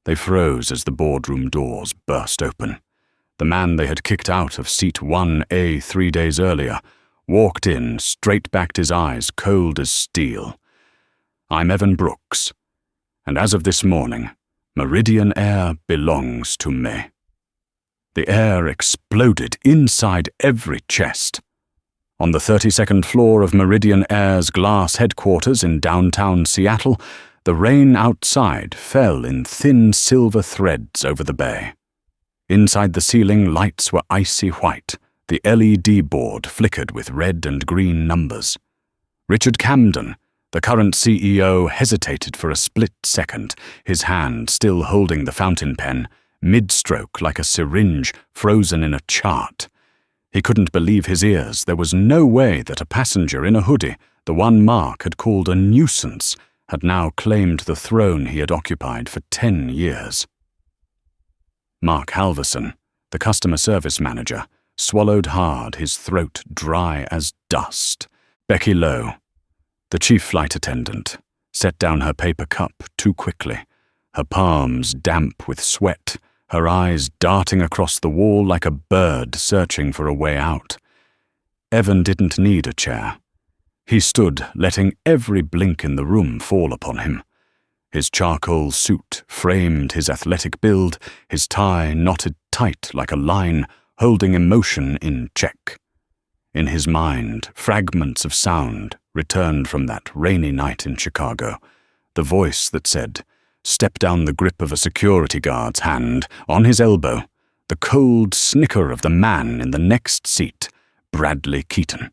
They froze as the boardroom doors burst open. The man they had kicked out of seat 1A 3 days earlier walked in, straight-backed his eyes cold as steel. "I'm Evan Brooks, and as of this morning, Meridian Air belongs to me." The air exploded inside every chest. On the 32nd floor of Meridian Air's glass headquarters in downtown Seattle, the rain outside fell in thin silver threads over the bay. Inside the ceiling, lights were icy white. The LED board flickered with red and green numbers. Richard Camden, the current CEO, hesitated for a split second, his hand still holding the fountain pen, mid-stroke like a syringe frozen in a chart. He couldn't believe his ears. There was no way that a passenger in a hoodie, the one Mark had called a nuisance, had now claimed the throne he had occupied for 10 years. Mark Halverson, the customer service manager, swallowed hard, his throat dry as dust. Becky Lowe, the chief flight attendant, set down her paper cup too quickly, her palms damp with sweat, her eyes darting across the wall like a bird searching for a way out. Evan didn't need a chair. He stood, letting every blink in the room fall upon him. His charcoal suit framed his athletic build, his tie knotted tight like a line, holding emotion in check. In his mind, fragments of sound returned from that rainy night in Chicago, the voice that said, "Step down the grip of a security guard's hand, on his elbow, the cold snicker of the man in the next seat, Bradley Keaton."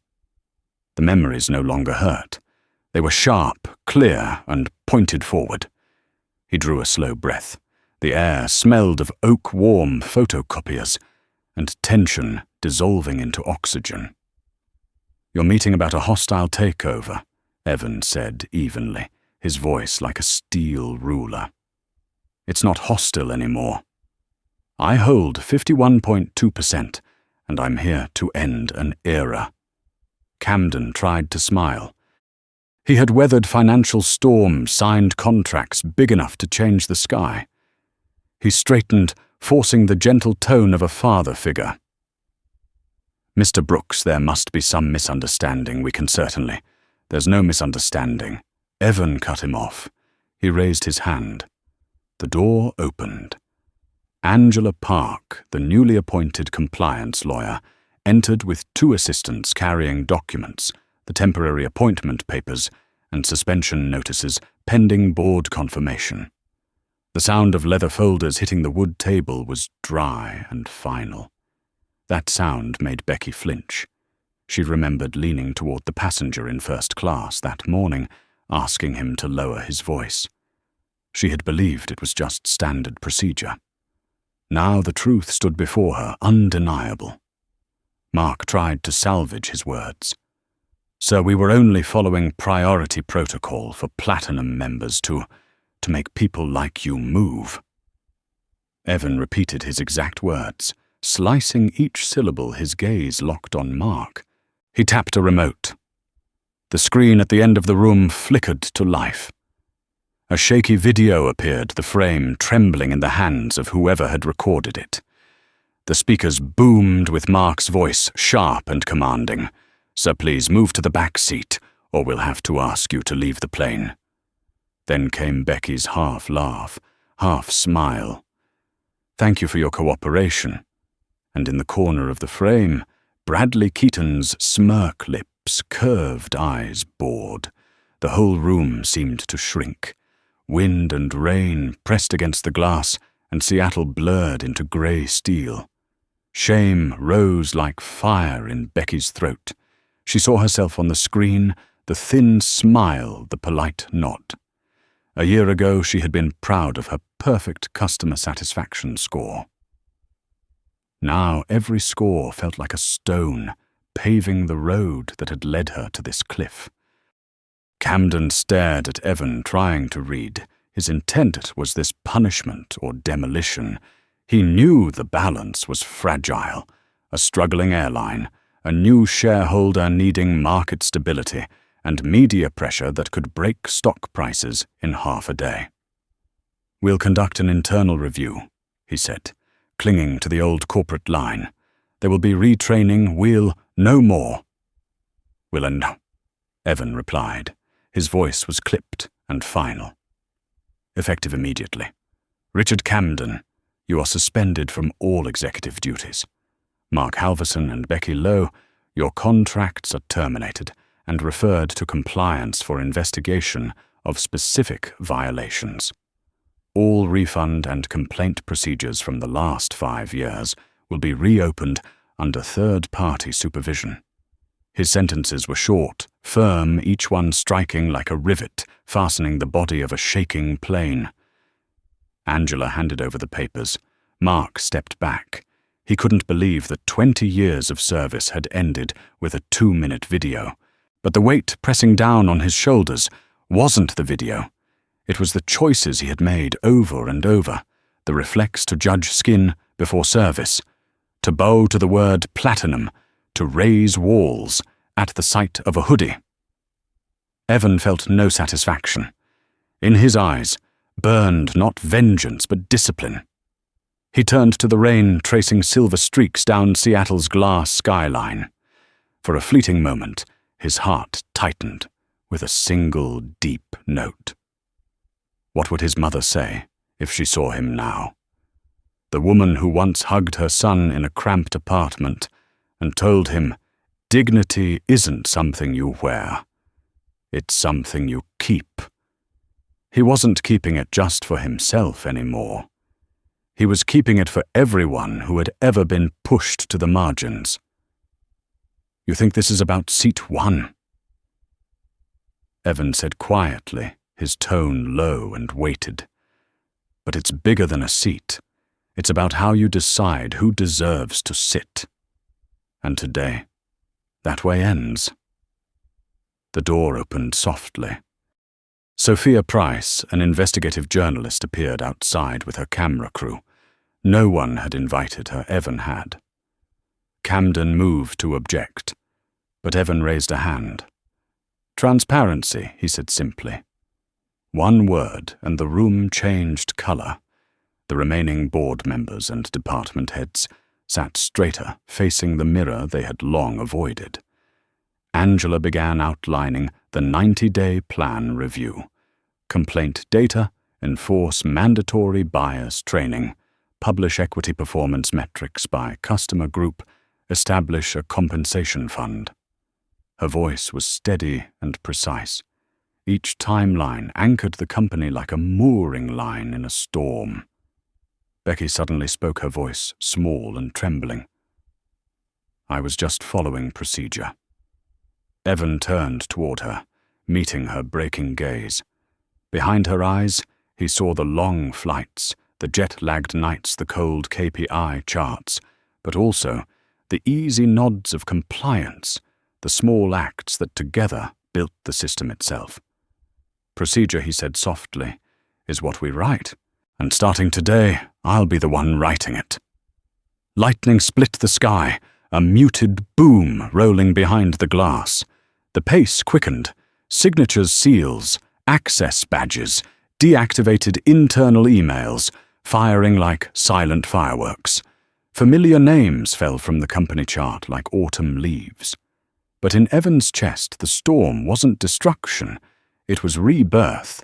The memories no longer hurt. They were sharp, clear, and pointed forward. He drew a slow breath. The air smelled of oak-warm photocopiers, and tension dissolving into oxygen. "You're meeting about a hostile takeover," Evan said evenly, his voice like a steel ruler. "It's not hostile anymore. I hold 51.2%, and I'm here to end an era." Camden tried to smile. He had weathered financial storms, signed contracts big enough to change the sky. He straightened, forcing the gentle tone of a father figure. "Mr. Brooks, there must be some misunderstanding. We can certainly—" "There's no misunderstanding." Evan cut him off. He raised his hand. The door opened. Angela Park, the newly appointed compliance lawyer, entered with 2 assistants carrying documents, the temporary appointment papers, and suspension notices pending board confirmation. The sound of leather folders hitting the wood table was dry and final. That sound made Becky flinch. She remembered leaning toward the passenger in first class that morning, asking him to lower his voice. She had believed it was just standard procedure. Now the truth stood before her, undeniable. Mark tried to salvage his words. "Sir, we were only following priority protocol for Platinum members to make people like you move." Evan repeated his exact words, slicing each syllable, his gaze locked on Mark. He tapped a remote. The screen at the end of the room flickered to life. A shaky video appeared, the frame trembling in the hands of whoever had recorded it. The speakers boomed with Mark's voice, sharp and commanding. "Sir, please move to the back seat, or we'll have to ask you to leave the plane." Then came Becky's half laugh, half smile. "Thank you for your cooperation." And in the corner of the frame, Bradley Keaton's smirk lips, curved eyes bored. The whole room seemed to shrink. Wind and rain pressed against the glass, and Seattle blurred into grey steel. Shame rose like fire in Becky's throat. She saw herself on the screen, the thin smile, the polite nod. A year ago, she had been proud of her perfect customer satisfaction score. Now every score felt like a stone, paving the road that had led her to this cliff. Camden stared at Evan, trying to read. His intent was this punishment or demolition. He knew the balance was fragile. A struggling airline, a new shareholder needing market stability, and media pressure that could break stock prices in half a day. "We'll conduct an internal review," he said, clinging to the old corporate line. "There will be retraining. We'll no more." "We'll no," Evan replied. His voice was clipped and final. "Effective immediately. Richard Camden, you are suspended from all executive duties. Mark Halverson and Becky Lowe, your contracts are terminated and referred to compliance for investigation of specific violations. All refund and complaint procedures from the last 5 years will be reopened under third-party supervision." His sentences were short, firm, each one striking like a rivet, fastening the body of a shaking plane. Angela handed over the papers. Mark stepped back. He couldn't believe that 20 years of service had ended with a 2-minute video. But the weight pressing down on his shoulders wasn't the video. It was the choices he had made over and over, the reflex to judge skin before service, to bow to the word platinum, to raise walls at the sight of a hoodie. Evan felt no satisfaction. In his eyes burned not vengeance but discipline. He turned to the rain tracing silver streaks down Seattle's glass skyline. For a fleeting moment, his heart tightened with a single deep note. What would his mother say if she saw him now? The woman who once hugged her son in a cramped apartment and told him, "Dignity isn't something you wear. It's something you keep." He wasn't keeping it just for himself anymore. He was keeping it for everyone who had ever been pushed to the margins. "You think this is about seat 1? Evan said quietly, his tone low and weighted. "But it's bigger than a seat. It's about how you decide who deserves to sit. And today, that way ends." The door opened softly. Sophia Price, an investigative journalist, appeared outside with her camera crew. No one had invited her, Evan had. Camden moved to object, but Evan raised a hand. "Transparency," he said simply. One word, and the room changed color. The remaining board members and department heads sat straighter, facing the mirror they had long avoided. Angela began outlining the 90-day plan review. Complaint data, enforce mandatory bias training, publish equity performance metrics by customer group, establish a compensation fund. Her voice was steady and precise. Each timeline anchored the company like a mooring line in a storm. Becky suddenly spoke, her voice small and trembling. "I was just following procedure." Evan turned toward her, meeting her breaking gaze. Behind her eyes, he saw the long flights, the jet-lagged nights, the cold KPI charts, but also the easy nods of compliance, the small acts that together built the system itself. "Procedure," he said softly, "is what we write, and starting today, I'll be the one writing it." Lightning split the sky, a muted boom rolling behind the glass. The pace quickened. Signatures, seals, access badges, deactivated internal emails, firing like silent fireworks. Familiar names fell from the company chart like autumn leaves. But in Evan's chest, the storm wasn't destruction, it was rebirth.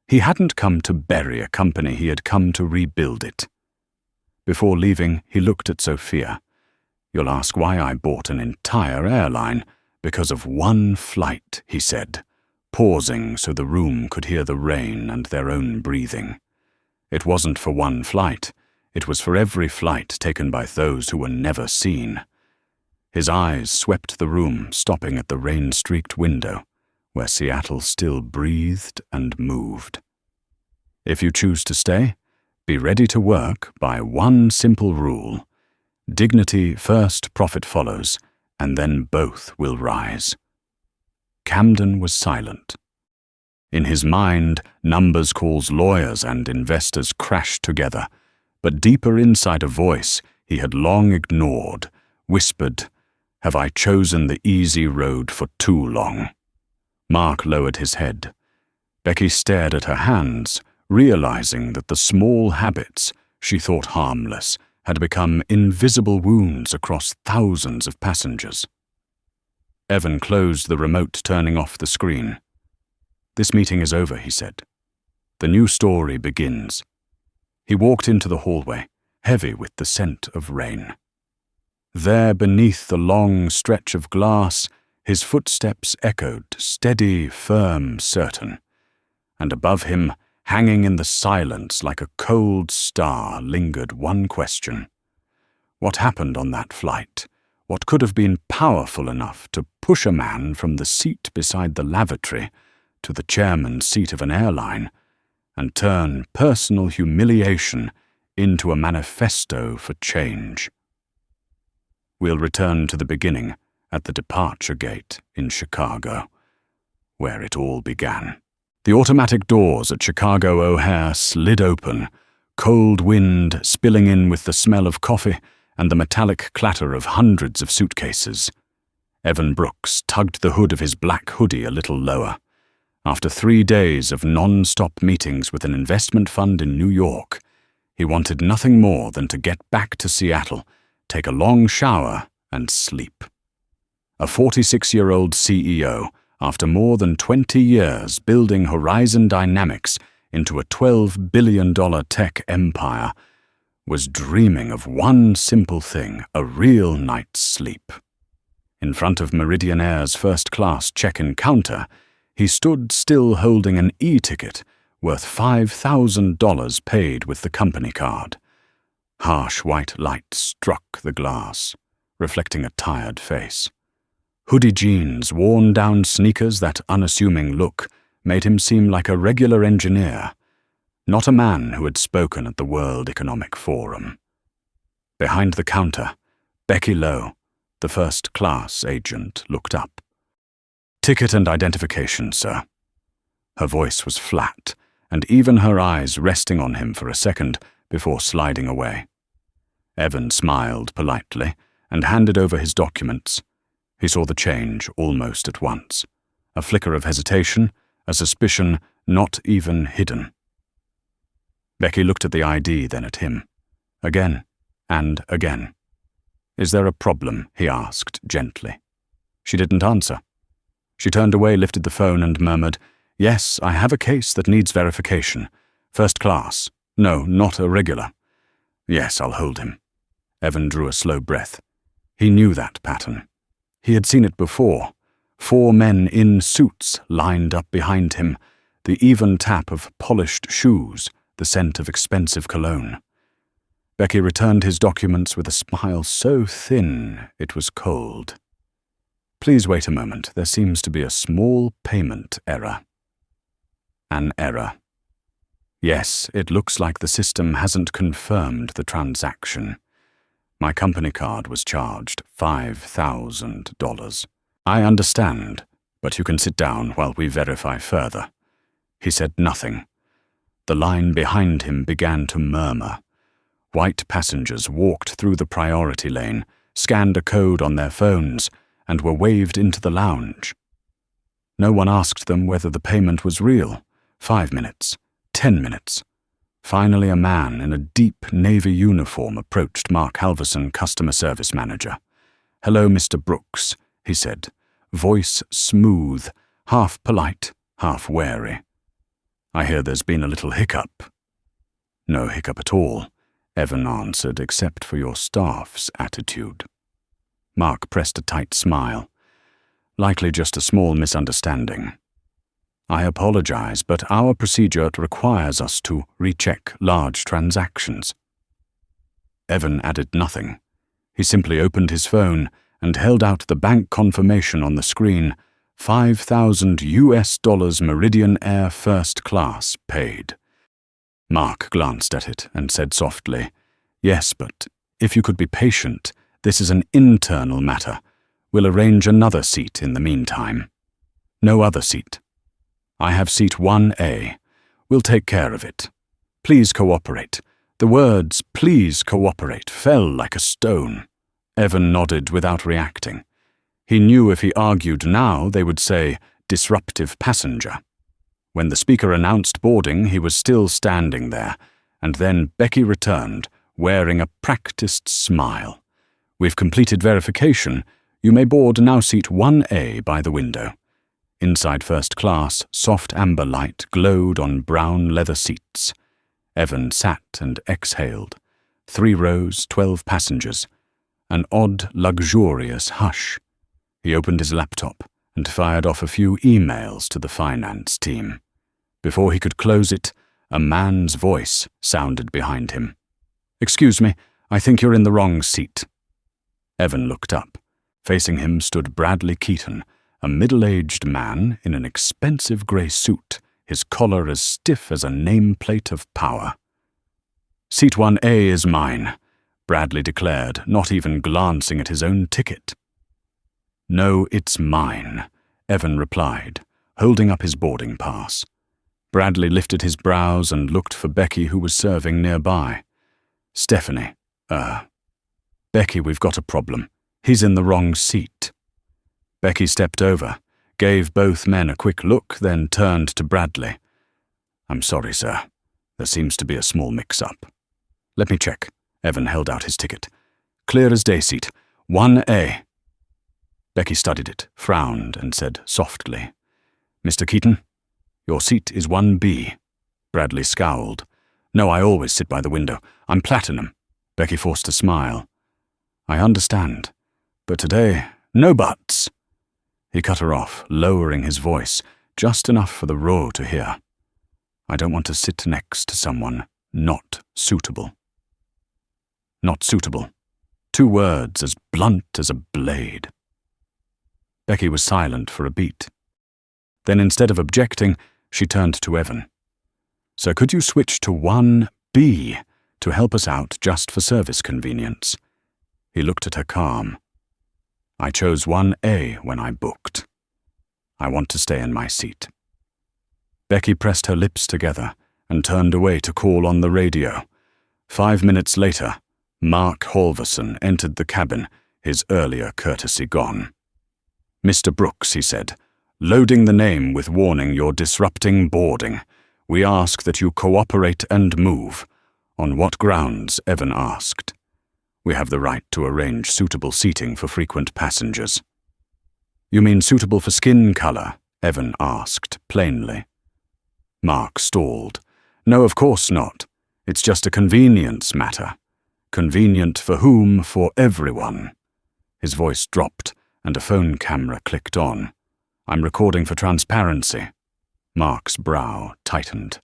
He hadn't come to bury a company, he had come to rebuild it. Before leaving, he looked at Sophia. "You'll ask why I bought an entire airline. Because of one flight," he said, pausing so the room could hear the rain and their own breathing. It wasn't for one flight. It was for every flight taken by those who were never seen. His eyes swept the room, stopping at the rain-streaked window, where Seattle still breathed and moved. "If you choose to stay, be ready to work by one simple rule. Dignity first, profit follows, and then both will rise." Camden was silent. In his mind, numbers calls lawyers and investors crashed together, but deeper inside a voice he had long ignored, whispered, "Have I chosen the easy road for too long?" Mark lowered his head. Becky stared at her hands, realizing that the small habits she thought harmless had become invisible wounds across thousands of passengers. Evan closed the remote, turning off the screen. "This meeting is over," he said. "The new story begins." He walked into the hallway, heavy with the scent of rain. There, beneath the long stretch of glass, his footsteps echoed, steady, firm, certain. And above him, hanging in the silence like a cold star, lingered one question. What happened on that flight? What could have been powerful enough to push a man from the seat beside the lavatory to the chairman's seat of an airline and turn personal humiliation into a manifesto for change? We'll return to the beginning at the departure gate in Chicago, where it all began. The automatic doors at Chicago O'Hare slid open, cold wind spilling in with the smell of coffee and the metallic clatter of hundreds of suitcases. Evan Brooks tugged the hood of his black hoodie a little lower. After 3 days of non-stop meetings with an investment fund in New York, he wanted nothing more than to get back to Seattle, take a long shower, and sleep. A 46-year-old CEO, after more than 20 years building Horizon Dynamics into a $12 billion tech empire, was dreaming of one simple thing: a real night's sleep. In front of Meridian Air's first-class check-in counter, he stood still holding an e-ticket worth $5,000 paid with the company card. Harsh white light struck the glass, reflecting a tired face. Hoodie jeans, worn-down sneakers, that unassuming look made him seem like a regular engineer, not a man who had spoken at the World Economic Forum. Behind the counter, Becky Lowe, the first-class agent, looked up. "Ticket and identification, sir." Her voice was flat, and even her eyes resting on him for a second before sliding away. Evan smiled politely and handed over his documents. He saw the change almost at once. A flicker of hesitation, a suspicion not even hidden. Becky looked at the ID, then at him. Again and again. "Is there a problem?" he asked gently. She didn't answer. She turned away, lifted the phone, and murmured, "Yes, I have a case that needs verification. First class. No, not a regular." "Yes, I'll hold him." Evan drew a slow breath. He knew that pattern. He had seen it before. 4 men in suits lined up behind him, the even tap of polished shoes, the scent of expensive cologne. Becky returned his documents with a smile so thin it was cold. "Please wait a moment. There seems to be a small payment error." An error. "Yes, it looks like the system hasn't confirmed the transaction. My company card was charged $5,000. "I understand, but you can sit down while we verify further." He said nothing. The line behind him began to murmur. White passengers walked through the priority lane, scanned a code on their phones, and were waved into the lounge. No one asked them whether the payment was real. 5 minutes, 10 minutes. Finally, a man in a deep navy uniform approached Mark Halverson, customer service manager. "Hello, Mr. Brooks," he said, voice smooth, half polite, half wary. "I hear there's been a little hiccup." "No hiccup at all," Evan answered, "except for your staff's attitude." Mark pressed a tight smile. "Likely just a small misunderstanding. I apologize, but our procedure requires us to recheck large transactions." Evan added nothing. He simply opened his phone and held out the bank confirmation on the screen. $5,000 Meridian Air First Class paid. Mark glanced at it and said softly, "Yes, but if you could be patient, this is an internal matter. We'll arrange another seat in the meantime." "No other seat." "I have seat 1A. We'll take care of it. Please cooperate." The words, "please cooperate," fell like a stone. Evan nodded without reacting. He knew if he argued now, they would say, "disruptive passenger." When the speaker announced boarding, he was still standing there, and then Becky returned, wearing a practiced smile. "We've completed verification. You may board now seat 1A by the window." Inside first class, soft amber light glowed on brown leather seats. Evan sat and exhaled. 3 rows, 12 passengers. An odd, luxurious hush. He opened his laptop and fired off a few emails to the finance team. Before he could close it, a man's voice sounded behind him. "Excuse me, I think you're in the wrong seat." Evan looked up. Facing him stood Bradley Keaton, a middle-aged man in an expensive grey suit, his collar as stiff as a nameplate of power. "Seat 1A is mine," Bradley declared, not even glancing at his own ticket. "No, it's mine," Evan replied, holding up his boarding pass. Bradley lifted his brows and looked for Becky, who was serving nearby. "Stephanie, Becky, we've got a problem. He's in the wrong seat." Becky stepped over, gave both men a quick look, then turned to Bradley. "I'm sorry, sir. There seems to be a small mix-up." "Let me check." Evan held out his ticket. "Clear as day seat. 1A. Becky studied it, frowned, and said softly, "Mr. Keaton, your seat is 1B. Bradley scowled. "No, I always sit by the window. I'm platinum." Becky forced a smile. "I understand. But today, no buts." He cut her off, lowering his voice, just enough for the row to hear. "I don't want to sit next to someone not suitable." Not suitable. 2 words as blunt as a blade. Becky was silent for a beat. Then instead of objecting, she turned to Evan. "So could you switch to 1B to help us out just for service convenience?" He looked at her calm. "I chose 1A when I booked. I want to stay in my seat." Becky pressed her lips together and turned away to call on the radio. 5 minutes later, Mark Halverson entered the cabin, his earlier courtesy gone. "Mr. Brooks," he said, "loading the name with warning you're disrupting boarding. We ask that you cooperate and move." "On what grounds?" Evan asked. "We have the right to arrange suitable seating for frequent passengers." "You mean suitable for skin color?" Evan asked, plainly. Mark stalled. "No, of course not. It's just a convenience matter." "Convenient for whom? For everyone." His voice dropped, and a phone camera clicked on. "I'm recording for transparency." Mark's brow tightened.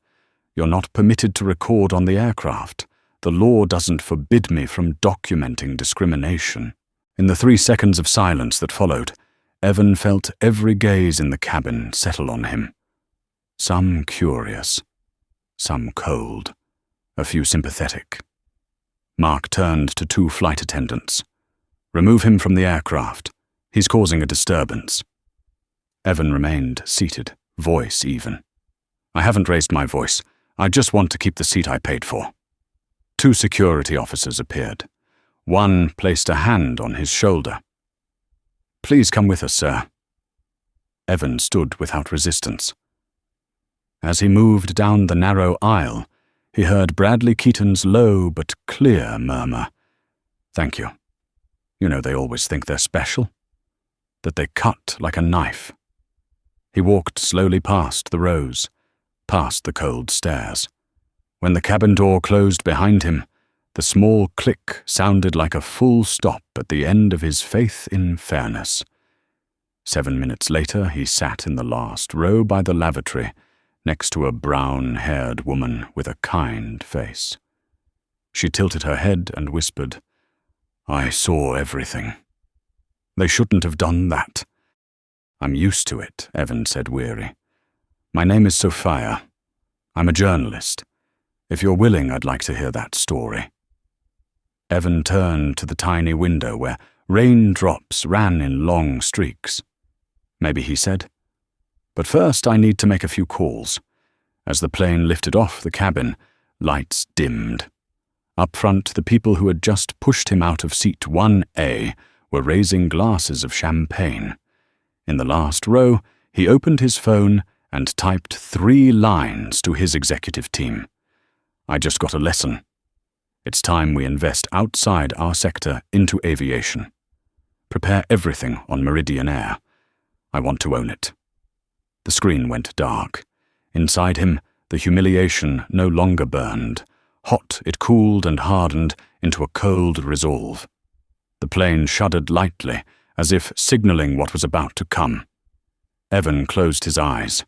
"You're not permitted to record on the aircraft. The law doesn't forbid me from documenting discrimination." In the 3 seconds of silence that followed, Evan felt every gaze in the cabin settle on him. Some curious, some cold, a few sympathetic. Mark turned to 2 flight attendants. "Remove him from the aircraft. He's causing a disturbance." Evan remained seated, voice even. "I haven't raised my voice. I just want to keep the seat I paid for." 2 security officers appeared. One placed a hand on his shoulder. "Please come with us, sir." Evan stood without resistance. As he moved down the narrow aisle, he heard Bradley Keaton's low but clear murmur, "Thank you. You know, they always think they're special. That they cut like a knife." He walked slowly past the rows, past the cold stairs. When the cabin door closed behind him, the small click sounded like a full stop at the end of his faith in fairness. 7 minutes later, he sat in the last row by the lavatory, next to a brown-haired woman with a kind face. She tilted her head and whispered, "I saw everything. They shouldn't have done that." "I'm used to it," Evan said, weary. "My name is Sophia. I'm a journalist. If you're willing, I'd like to hear that story." Evan turned to the tiny window where raindrops ran in long streaks. "Maybe," he said. "But first I need to make a few calls." As the plane lifted off the cabin, lights dimmed. Up front, the people who had just pushed him out of seat 1A were raising glasses of champagne. In the last row, he opened his phone and typed 3 lines to his executive team. I just got a lesson. It's time we invest outside our sector into aviation. Prepare everything on Meridian Air. I want to own it. The screen went dark. Inside him, the humiliation no longer burned. Hot, it cooled and hardened into a cold resolve. The plane shuddered lightly, as if signaling what was about to come. Evan closed his eyes.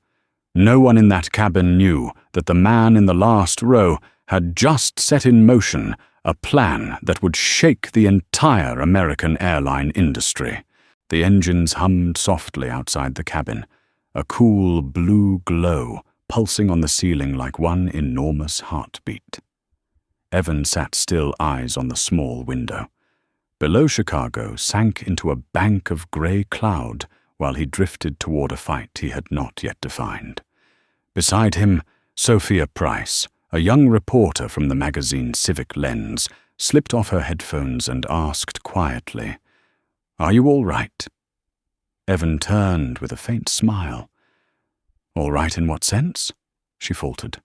No one in that cabin knew that the man in the last row had just set in motion a plan that would shake the entire American airline industry. The engines hummed softly outside the cabin, a cool blue glow pulsing on the ceiling like one enormous heartbeat. Evan sat still, eyes on the small window. Below Chicago sank into a bank of grey cloud while he drifted toward a fight he had not yet defined. Beside him, Sophia Price, a young reporter from the magazine Civic Lens, slipped off her headphones and asked quietly, "Are you all right?" Evan turned with a faint smile. "All right in what sense?" she faltered.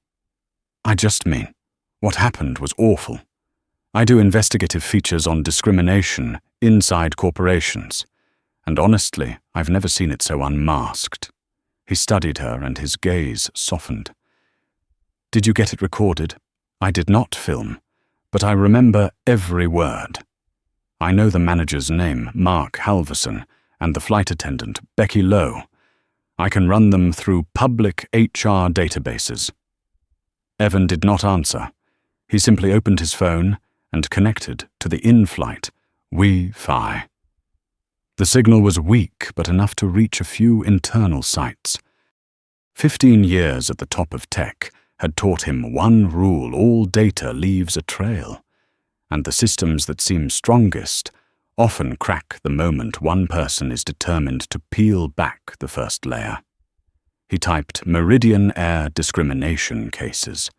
"I just mean, what happened was awful. I do investigative features on discrimination inside corporations, and honestly, I've never seen it so unmasked." He studied her and his gaze softened. "Did you get it recorded? I did not film, but I remember every word. I know the manager's name, Mark Halverson, and the flight attendant, Becky Lowe. I can run them through public HR databases." Evan did not answer. He simply opened his phone and connected to the in-flight Wi-Fi. The signal was weak, but enough to reach a few internal sites. 15 years at the top of tech had taught him one rule: all data leaves a trail, and the systems that seem strongest often crack the moment one person is determined to peel back the first layer. He typed Meridian Air discrimination cases.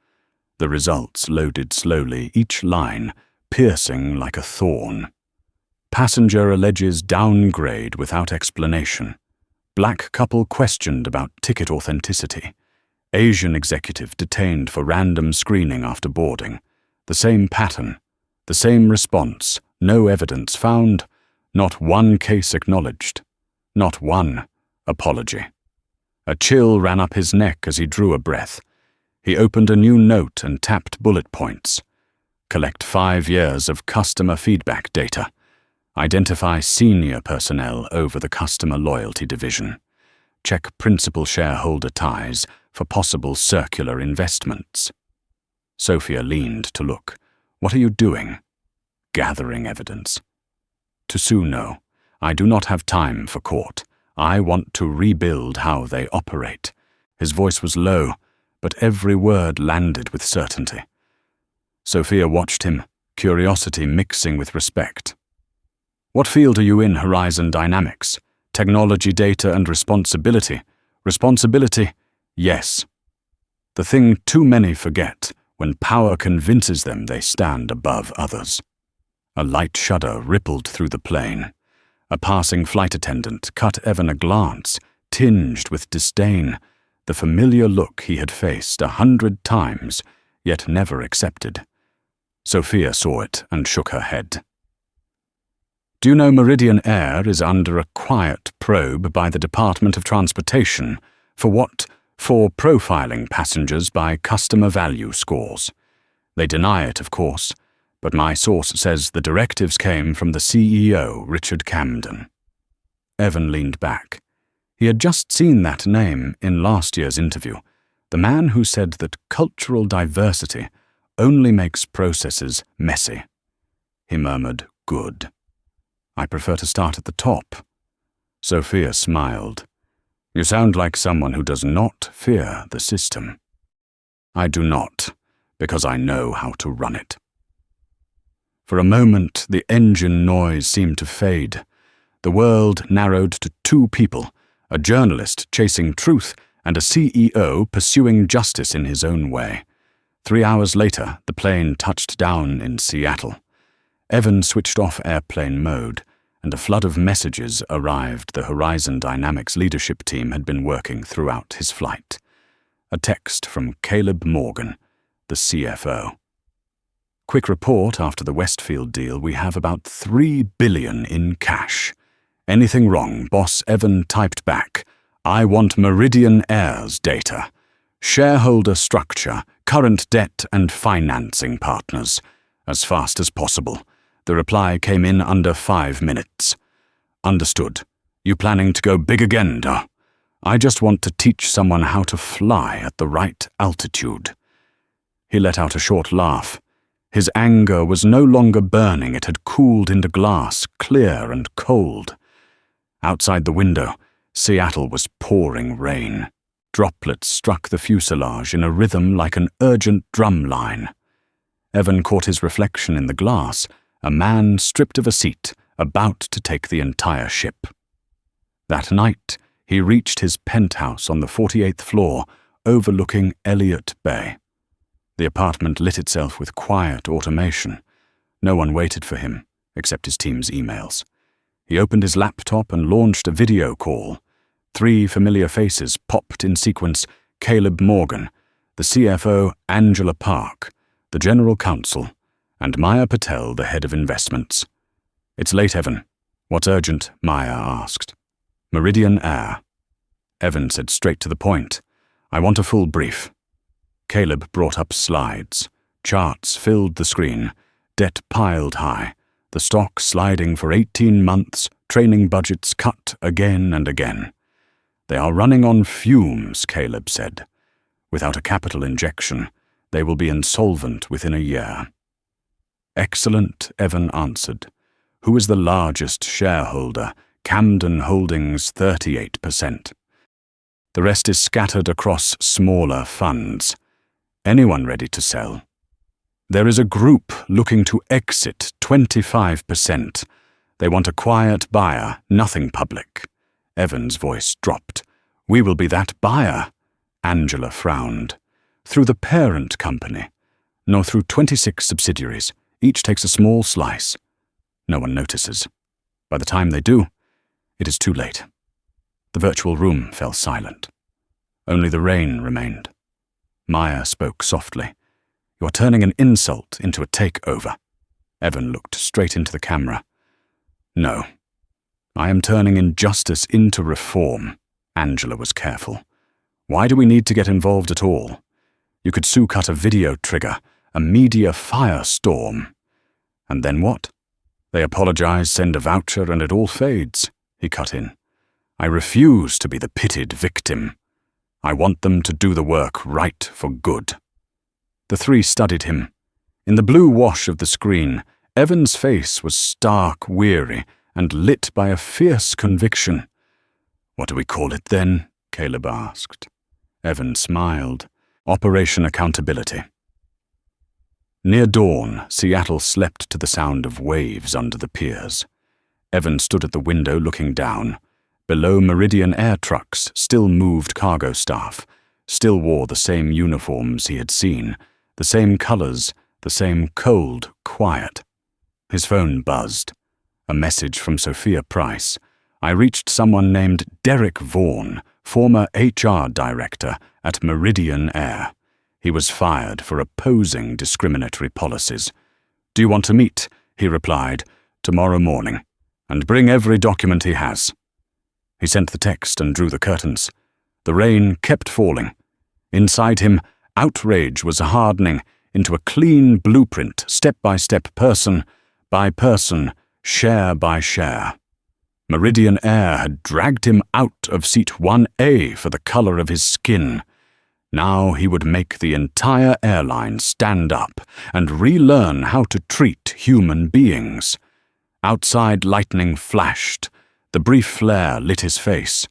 The results loaded slowly, each line piercing like a thorn. Passenger alleges downgrade without explanation. Black couple questioned about ticket authenticity. Asian executive detained for random screening after boarding. The same pattern, the same response, no evidence found, not one case acknowledged, not one apology. A chill ran up his neck as he drew a breath. He opened a new note and tapped bullet points. Collect 5 years of customer feedback data. Identify senior personnel over the customer loyalty division. Check principal shareholder ties for possible circular investments. Sophia leaned to look. "What are you doing?" "Gathering evidence." "To Sue, no. I do not have time for court. I want to rebuild how they operate." His voice was low, but every word landed with certainty. Sophia watched him, curiosity mixing with respect. "What field are you in, Horizon Dynamics? Technology, data, and responsibility." "Responsibility? Yes. The thing too many forget when power convinces them they stand above others." A light shudder rippled through the plane. A passing flight attendant cut Evan a glance, tinged with disdain, the familiar look he had faced 100 times, yet never accepted. Sophia saw it and shook her head. "Do you know Meridian Air is under a quiet probe by the Department of Transportation? For what? For profiling passengers by customer value scores. They deny it, of course, but my source says the directives came from the CEO, Richard Camden." Evan leaned back. He had just seen that name in last year's interview, the man who said that cultural diversity only makes processes messy. He murmured, "Good. I prefer to start at the top." Sophia smiled. "You sound like someone who does not fear the system." "I do not, because I know how to run it." For a moment, the engine noise seemed to fade. The world narrowed to 2 people, a journalist chasing truth and a CEO pursuing justice in his own way. 3 hours later, the plane touched down in Seattle. Evan switched off airplane mode and a flood of messages arrived the Horizon Dynamics leadership team had been working throughout his flight. A text from Caleb Morgan, the CFO. Quick report after the Westfield deal, we have about $3 billion in cash. Anything wrong? Boss Evan typed back, I want Meridian Air's data. Shareholder structure, current debt and financing partners. As fast as possible. The reply came in under 5 minutes. Understood. You planning to go big again, duh? I just want to teach someone how to fly at the right altitude. He let out a short laugh. His anger was no longer burning, it had cooled into glass, clear and cold. Outside the window, Seattle was pouring rain. Droplets struck the fuselage in a rhythm like an urgent drum line. Evan caught his reflection in the glass, a man stripped of a seat, about to take the entire ship. That night, he reached his penthouse on the 48th floor, overlooking Elliott Bay. The apartment lit itself with quiet automation. No one waited for him, except his team's emails. He opened his laptop and launched a video call. 3 familiar faces popped in sequence: Caleb Morgan, the CFO Angela Park, the General Counsel, and Maya Patel, the head of investments. It's late, Evan. What's urgent? Maya asked. Meridian Air. Evan said straight to the point. I want a full brief. Caleb brought up slides. Charts filled the screen. Debt piled high. The stock sliding for 18 months, training budgets cut again and again. They are running on fumes, Caleb said. Without a capital injection, they will be insolvent within a year. Excellent, Evan answered. Who is the largest shareholder? Camden Holdings 38%. The rest is scattered across smaller funds. Anyone ready to sell? There is a group looking to exit 25%. They want a quiet buyer, nothing public. Evan's voice dropped. We will be that buyer. Angela frowned. Through the parent company. No, through 26 subsidiaries. Each takes a small slice. No one notices. By the time they do, it is too late. The virtual room fell silent. Only the rain remained. Maya spoke softly. You are turning an insult into a takeover. Evan looked straight into the camera. No. I am turning injustice into reform. Angela was careful. Why do we need to get involved at all? You could sue cut a video trigger, a media firestorm. And then what? They apologize, send a voucher, and it all fades, he cut in. I refuse to be the pitied victim. I want them to do the work right for good. The 3 studied him. In the blue wash of the screen, Evan's face was stark weary and lit by a fierce conviction. What do we call it then? Caleb asked. Evan smiled. Operation Accountability. Near dawn, Seattle slept to the sound of waves under the piers. Evan stood at the window looking down. Below Meridian Air trucks still moved cargo staff, still wore the same uniforms he had seen, the same colors, the same cold quiet. His phone buzzed. A message from Sophia Price. I reached someone named Derek Vaughan, former HR director at Meridian Air. He was fired for opposing discriminatory policies. Do you want to meet? He replied, tomorrow morning, and bring every document he has. He sent the text and drew the curtains. The rain kept falling. Inside him, outrage was hardening into a clean blueprint, step-by-step, person by person, share by share. Meridian Air had dragged him out of seat 1A for the color of his skin. Now he would make the entire airline stand up and relearn how to treat human beings. Outside lightning flashed. The brief flare lit his face.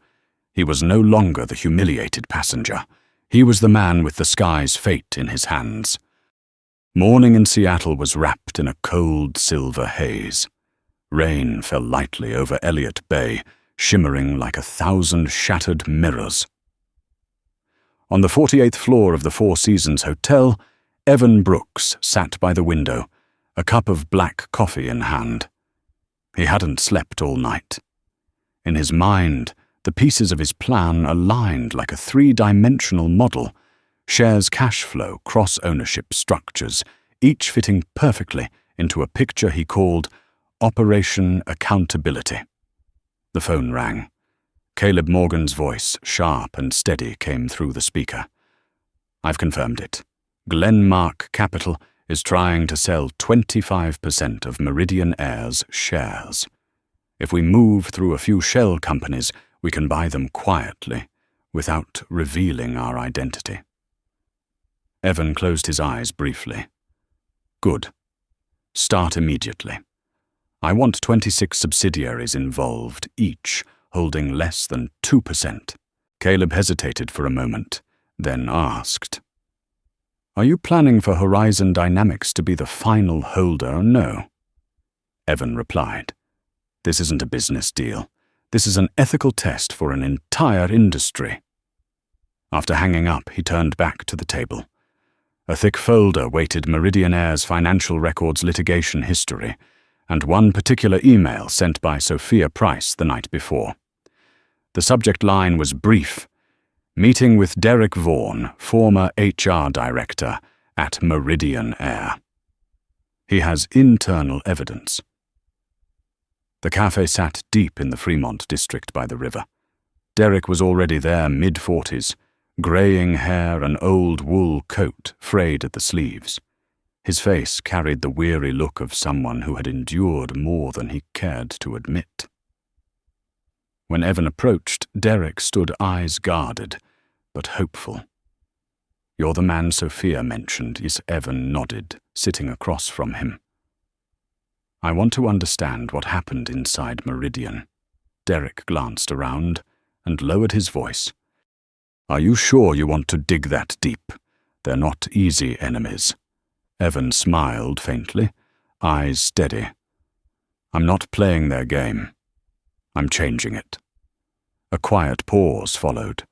He was no longer the humiliated passenger. He was the man with the sky's fate in his hands. Morning in Seattle was wrapped in a cold silver haze. Rain fell lightly over Elliott Bay, shimmering like 1,000 shattered mirrors. On the 48th floor of the Four Seasons Hotel, Evan Brooks sat by the window, a cup of black coffee in hand. He hadn't slept all night. In his mind, the pieces of his plan aligned like a three-dimensional model, shares cash flow, cross-ownership structures, each fitting perfectly into a picture he called Operation Accountability. The phone rang. Caleb Morgan's voice, sharp and steady, came through the speaker. "I've confirmed it. Glenmark Capital is trying to sell 25% of Meridian Air's shares. If we move through a few shell companies, we can buy them quietly, without revealing our identity." Evan closed his eyes briefly. "Good. Start immediately. I want 26 subsidiaries involved, each holding less than 2%. Caleb hesitated for a moment, then asked, "Are you planning for Horizon Dynamics to be the final holder or no?" Evan replied, "This isn't a business deal. This is an ethical test for an entire industry." After hanging up, he turned back to the table. A thick folder weighted Meridian Air's financial records litigation history, and one particular email sent by Sophia Price the night before. The subject line was brief: "Meeting with Derek Vaughan, former HR director at Meridian Air. He has internal evidence." The cafe sat deep in the Fremont district by the river. Derek was already there, mid-40s, greying hair, an old wool coat frayed at the sleeves. His face carried the weary look of someone who had endured more than he cared to admit. When Evan approached, Derek stood eyes guarded, but hopeful. "You're the man Sophia mentioned," Evan nodded, sitting across from him. "I want to understand what happened inside Meridian." Derek glanced around and lowered his voice. "Are you sure you want to dig that deep? They're not easy enemies." Evan smiled faintly, eyes steady. "I'm not playing their game. I'm changing it." A quiet pause followed.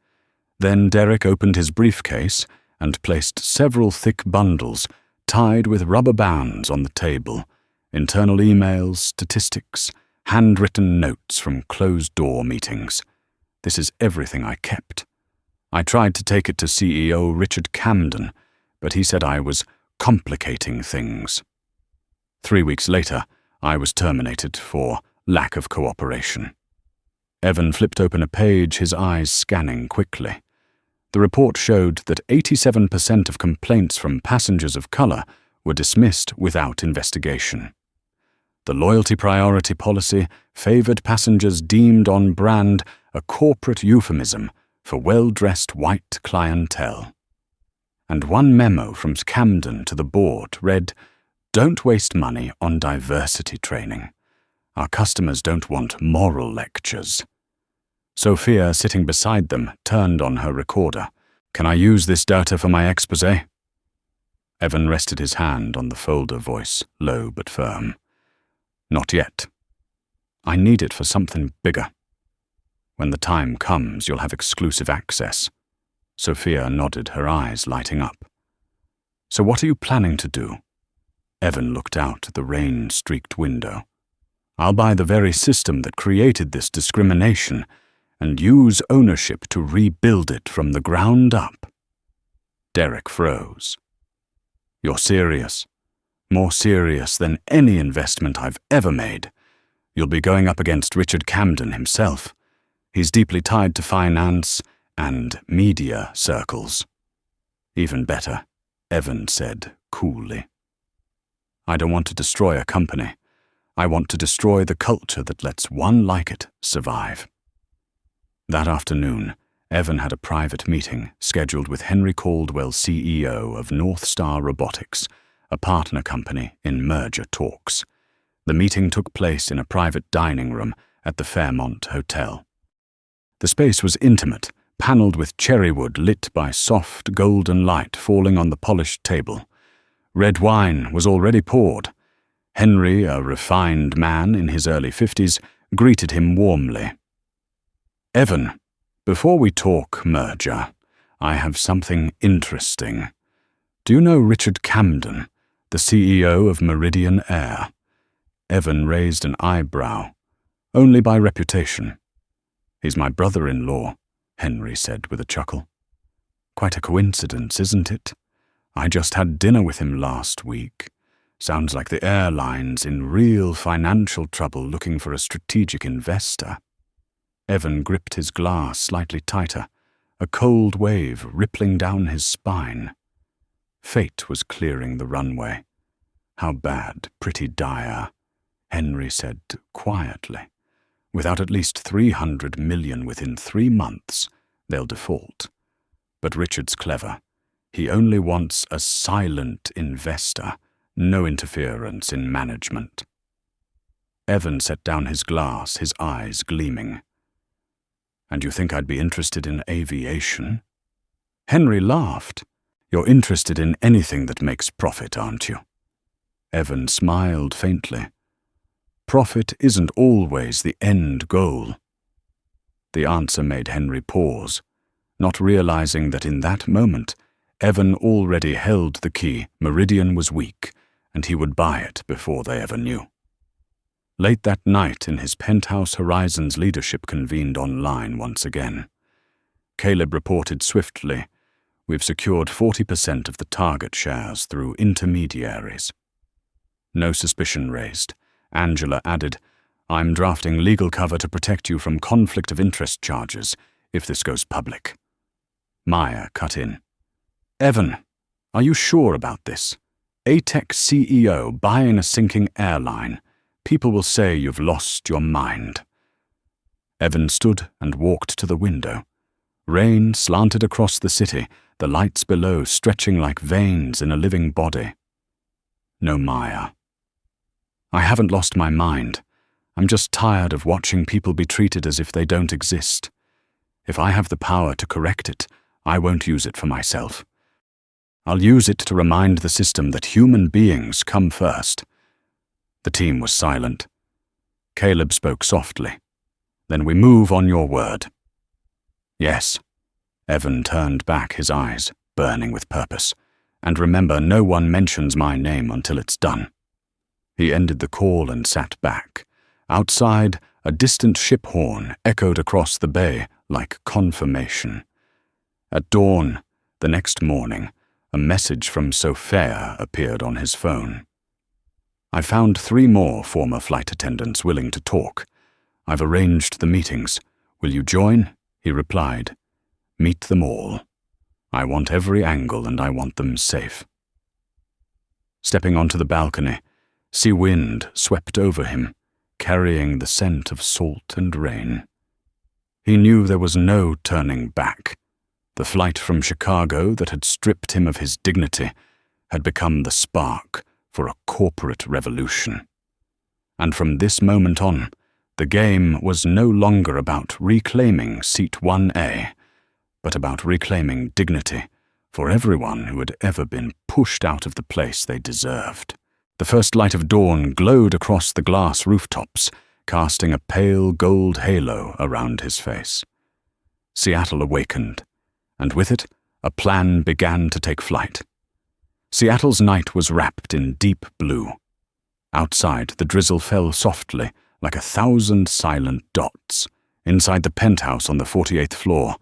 Then Derek opened his briefcase and placed several thick bundles tied with rubber bands on the table, internal emails, statistics, handwritten notes from closed-door meetings. "This is everything I kept. I tried to take it to CEO Richard Camden, but he said I was complicating things. 3 weeks later, I was terminated for lack of cooperation." Evan flipped open a page, his eyes scanning quickly. The report showed that 87% of complaints from passengers of color were dismissed without investigation. The loyalty priority policy favored passengers deemed on brand, a corporate euphemism for well-dressed white clientele. And one memo from Camden to the board read, "Don't waste money on diversity training. Our customers don't want moral lectures." Sophia, sitting beside them, turned on her recorder. "Can I use this data for my exposé?" Evan rested his hand on the folder, voice low but firm. "Not yet. I need it for something bigger. When the time comes, you'll have exclusive access." Sophia nodded, her eyes lighting up. "So what are you planning to do?" Evan looked out at the rain-streaked window. "I'll buy the very system that created this discrimination and use ownership to rebuild it from the ground up." Derek froze. "You're serious? More serious than any investment I've ever made. You'll be going up against Richard Camden himself. He's deeply tied to finance and media circles." "Even better," Evan said coolly. "I don't want to destroy a company. I want to destroy the culture that lets one like it survive." That afternoon, Evan had a private meeting scheduled with Henry Caldwell, CEO of North Star Robotics, a partner company in merger talks. The meeting took place in a private dining room at the Fairmont Hotel. The space was intimate, paneled with cherry wood lit by soft golden light falling on the polished table. Red wine was already poured. Henry, a refined man in his early 50s, greeted him warmly. "Evan, before we talk merger, I have something interesting. Do you know Richard Camden, the CEO of Meridian Air?" Evan raised an eyebrow. Only by reputation. He's my brother-in-law, Henry said with a chuckle. Quite a coincidence, isn't it? I just had dinner with him last week. Sounds like the airline's in real financial trouble looking for a strategic investor. Evan gripped his glass slightly tighter, a cold wave rippling down his spine. Fate was clearing the runway. How bad, pretty dire, Henry said quietly. Without at least 300 million within 3 months, they'll default. But Richard's clever. He only wants a silent investor, no interference in management. Evan set down his glass, his eyes gleaming. And you think I'd be interested in aviation? Henry laughed. You're interested in anything that makes profit, aren't you? Evan smiled faintly. Profit isn't always the end goal. The answer made Henry pause, not realizing that in that moment, Evan already held the key. Meridian was weak, and he would buy it before they ever knew. Late that night, in his penthouse, Horizon's leadership convened online once again. Caleb reported swiftly, "We've secured 40% of the target shares through intermediaries." No suspicion raised. Angela added, "I'm drafting legal cover to protect you from conflict of interest charges if this goes public." Maya cut in. "Evan, are you sure about this? ATEC CEO buying a sinking airline. People will say you've lost your mind." Evan stood and walked to the window. Rain slanted across the city, the lights below stretching like veins in a living body. No Maya. "I haven't lost my mind. I'm just tired of watching people be treated as if they don't exist. If I have the power to correct it, I won't use it for myself. I'll use it to remind the system that human beings come first." The team was silent. Caleb spoke softly. "Then we move on your word." "Yes." Evan turned back, his eyes burning with purpose. "And remember, no one mentions my name until it's done." He ended the call and sat back. Outside, a distant ship horn echoed across the bay like confirmation. At dawn, the next morning, a message from Sophia appeared on his phone. "I found 3 more former flight attendants willing to talk. I've arranged the meetings. Will you join?" he replied. "Meet them all. I want every angle and I want them safe." Stepping onto the balcony, sea wind swept over him, carrying the scent of salt and rain. He knew there was no turning back. The flight from Chicago that had stripped him of his dignity had become the spark for a corporate revolution. And from this moment on, the game was no longer about reclaiming Seat 1A, but about reclaiming dignity for everyone who had ever been pushed out of the place they deserved. The first light of dawn glowed across the glass rooftops, casting a pale gold halo around his face. Seattle awakened, and with it, a plan began to take flight. Seattle's night was wrapped in deep blue. Outside, the drizzle fell softly, like 1,000 silent dots. Inside the penthouse on the 48th floor,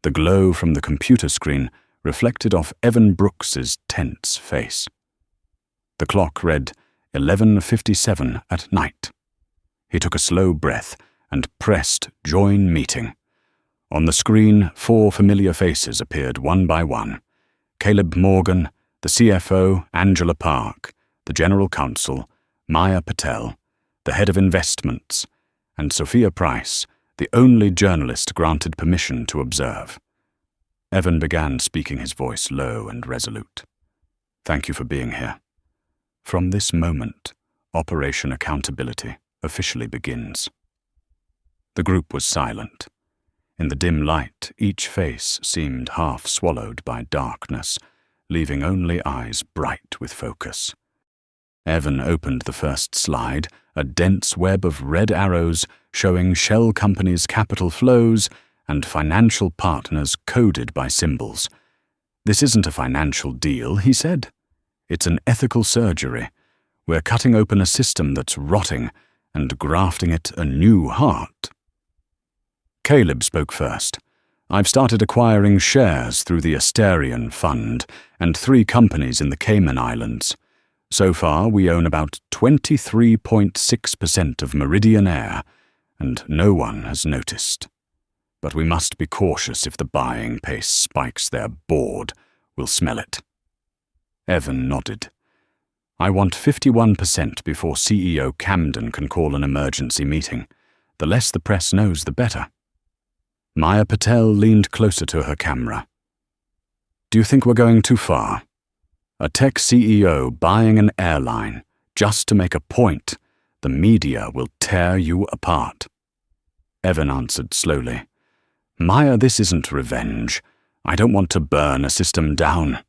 the glow from the computer screen reflected off Evan Brooks's tense face. The clock read 11:57 at night. He took a slow breath and pressed Join Meeting. On the screen, 4 familiar faces appeared one by one. Caleb Morgan, the CFO, Angela Park, the General Counsel, Maya Patel, the Head of Investments, and Sophia Price, the only journalist granted permission to observe. Evan began, speaking, his voice low and resolute. "Thank you for being here. From this moment, Operation Accountability officially begins." The group was silent. In the dim light, each face seemed half swallowed by darkness, leaving only eyes bright with focus. Evan opened the first slide, a dense web of red arrows showing shell companies' capital flows and financial partners coded by symbols. "This isn't a financial deal," he said. "It's an ethical surgery. We're cutting open a system that's rotting and grafting it a new heart. Caleb spoke first. I've started acquiring shares through the Asterian Fund and 3 companies in the Cayman Islands. So far, we own about 23.6% of Meridian Air, and no one has noticed. But we must be cautious if the buying pace spikes. Their board will smell it. Evan nodded. I want 51% before CEO Camden can call an emergency meeting. The less the press knows, the better. Maya Patel leaned closer to her camera. Do you think we're going too far? A tech CEO buying an airline just to make a point, the media will tear you apart. Evan answered slowly. Maya, this isn't revenge. I don't want to burn a system down.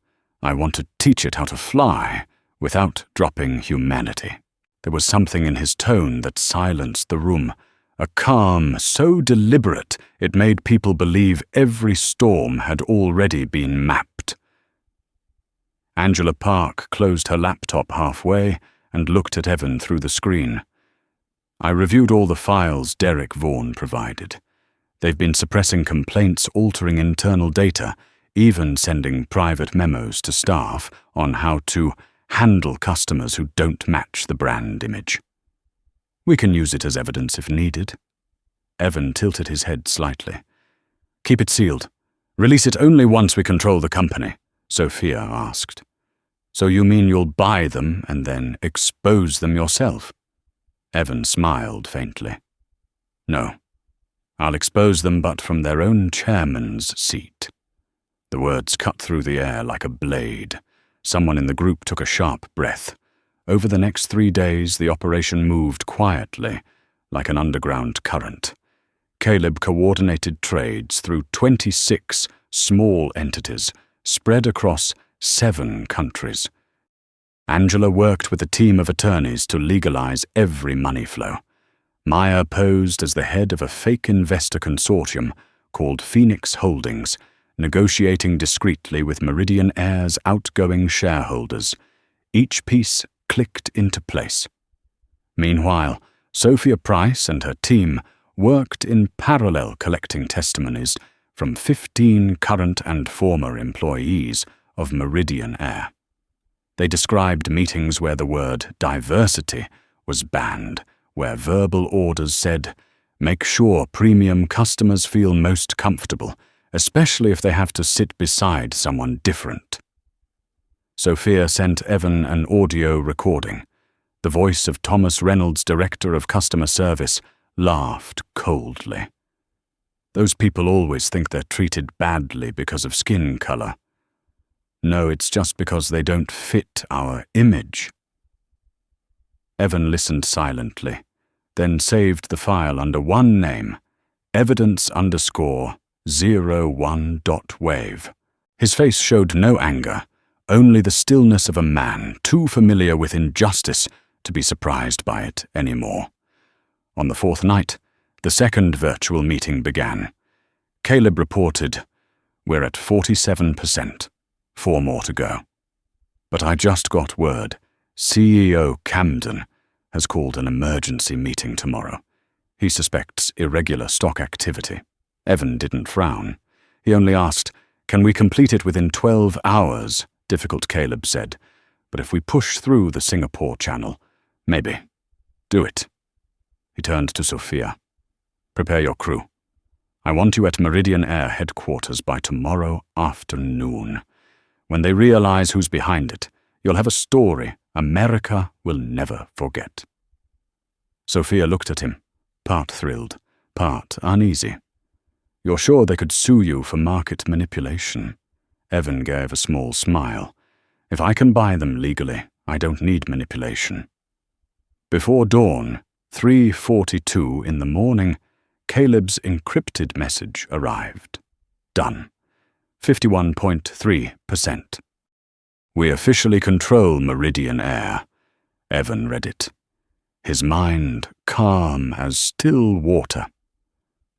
I want to teach it how to fly without dropping humanity. There was something in his tone that silenced the room, a calm so deliberate it made people believe every storm had already been mapped. Angela Park closed her laptop halfway and looked at Evan through the screen. I reviewed all the files Derek Vaughan provided. They've been suppressing complaints, altering internal data, even sending private memos to staff on how to handle customers who don't match the brand image. We can use it as evidence if needed. Evan tilted his head slightly. Keep it sealed. Release it only once we control the company, Sophia asked. So you mean you'll buy them and then expose them yourself? Evan smiled faintly. No. I'll expose them, but from their own chairman's seat. The words cut through the air like a blade. Someone in the group took a sharp breath. Over the next 3 days, the operation moved quietly, like an underground current. Caleb coordinated trades through 26 small entities spread across 7 countries. Angela worked with a team of attorneys to legalize every money flow. Maya posed as the head of a fake investor consortium called Phoenix Holdings, negotiating discreetly with Meridian Air's outgoing shareholders. Each piece clicked into place. Meanwhile, Sophia Price and her team worked in parallel collecting testimonies from 15 current and former employees of Meridian Air. They described meetings where the word diversity was banned, where verbal orders said, make sure premium customers feel most comfortable, especially if they have to sit beside someone different. Sophia sent Evan an audio recording. The voice of Thomas Reynolds, Director of Customer Service, laughed coldly. Those people always think they're treated badly because of skin color. No, it's just because they don't fit our image. Evan listened silently, then saved the file under one name, evidence_01.wave. His face showed no anger, only the stillness of a man too familiar with injustice to be surprised by it anymore. On the 4th night, the second virtual meeting began. Caleb reported, we're at 47%, 4 more to go. But I just got word, CEO Camden has called an emergency meeting tomorrow. He suspects irregular stock activity. Evan didn't frown. He only asked, can we complete it within 12 hours? Difficult, Caleb said. But if we push through the Singapore channel, maybe. Do it. He turned to Sophia. Prepare your crew. I want you at Meridian Air headquarters by tomorrow afternoon. When they realize who's behind it, you'll have a story America will never forget. Sophia looked at him, part thrilled, part uneasy. You're sure they could sue you for market manipulation? Evan gave a small smile. If I can buy them legally, I don't need manipulation. Before dawn, 3:42 in the morning, Caleb's encrypted message arrived. Done. 51.3%. We officially control Meridian Air. Evan read it. His mind calm as still water.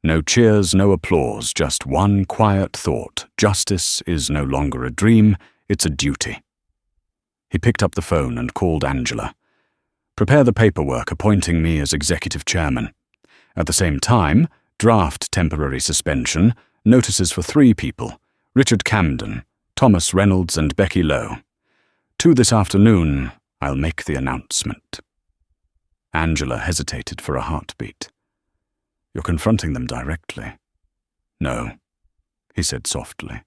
No cheers, no applause, just one quiet thought. Justice is no longer a dream, it's a duty. He picked up the phone and called Angela. Prepare the paperwork appointing me as executive chairman. At the same time, draft temporary suspension, notices for 3 people, Richard Camden, Thomas Reynolds and Becky Lowe. 2 this afternoon, I'll make the announcement." Angela hesitated for a heartbeat. "You're confronting them directly." "No," he said softly.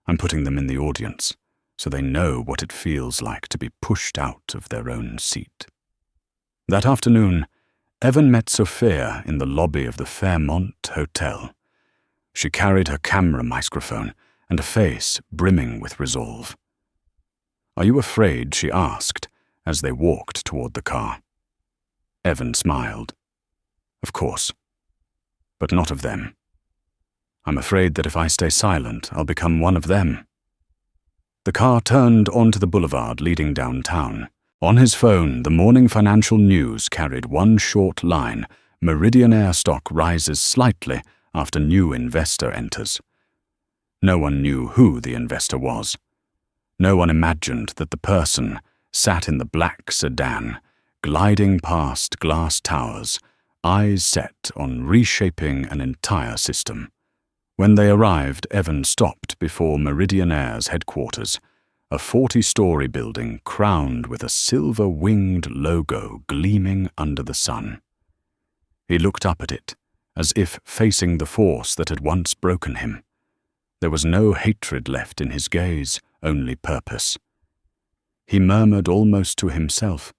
"I'm putting them in the audience, so they know what it feels like to be pushed out of their own seat." That afternoon, Evan met Sophia in the lobby of the Fairmont Hotel. She carried her camera microphone and a face brimming with resolve. "Are you afraid?" she asked as they walked toward the car. Evan smiled. "Of course. But not of them. I'm afraid that if I stay silent, I'll become one of them." The car turned onto the boulevard leading downtown. On his phone, the morning financial news carried one short line: Meridian Air stock rises slightly after new investor enters. No one knew who the investor was. No one imagined that the person sat in the black sedan, gliding past glass towers, eyes set on reshaping an entire system. When they arrived, Evan stopped before Meridian Air's headquarters, a 40-story building crowned with a silver-winged logo gleaming under the sun. He looked up at it, as if facing the force that had once broken him. There was no hatred left in his gaze, only purpose. He murmured almost to himself,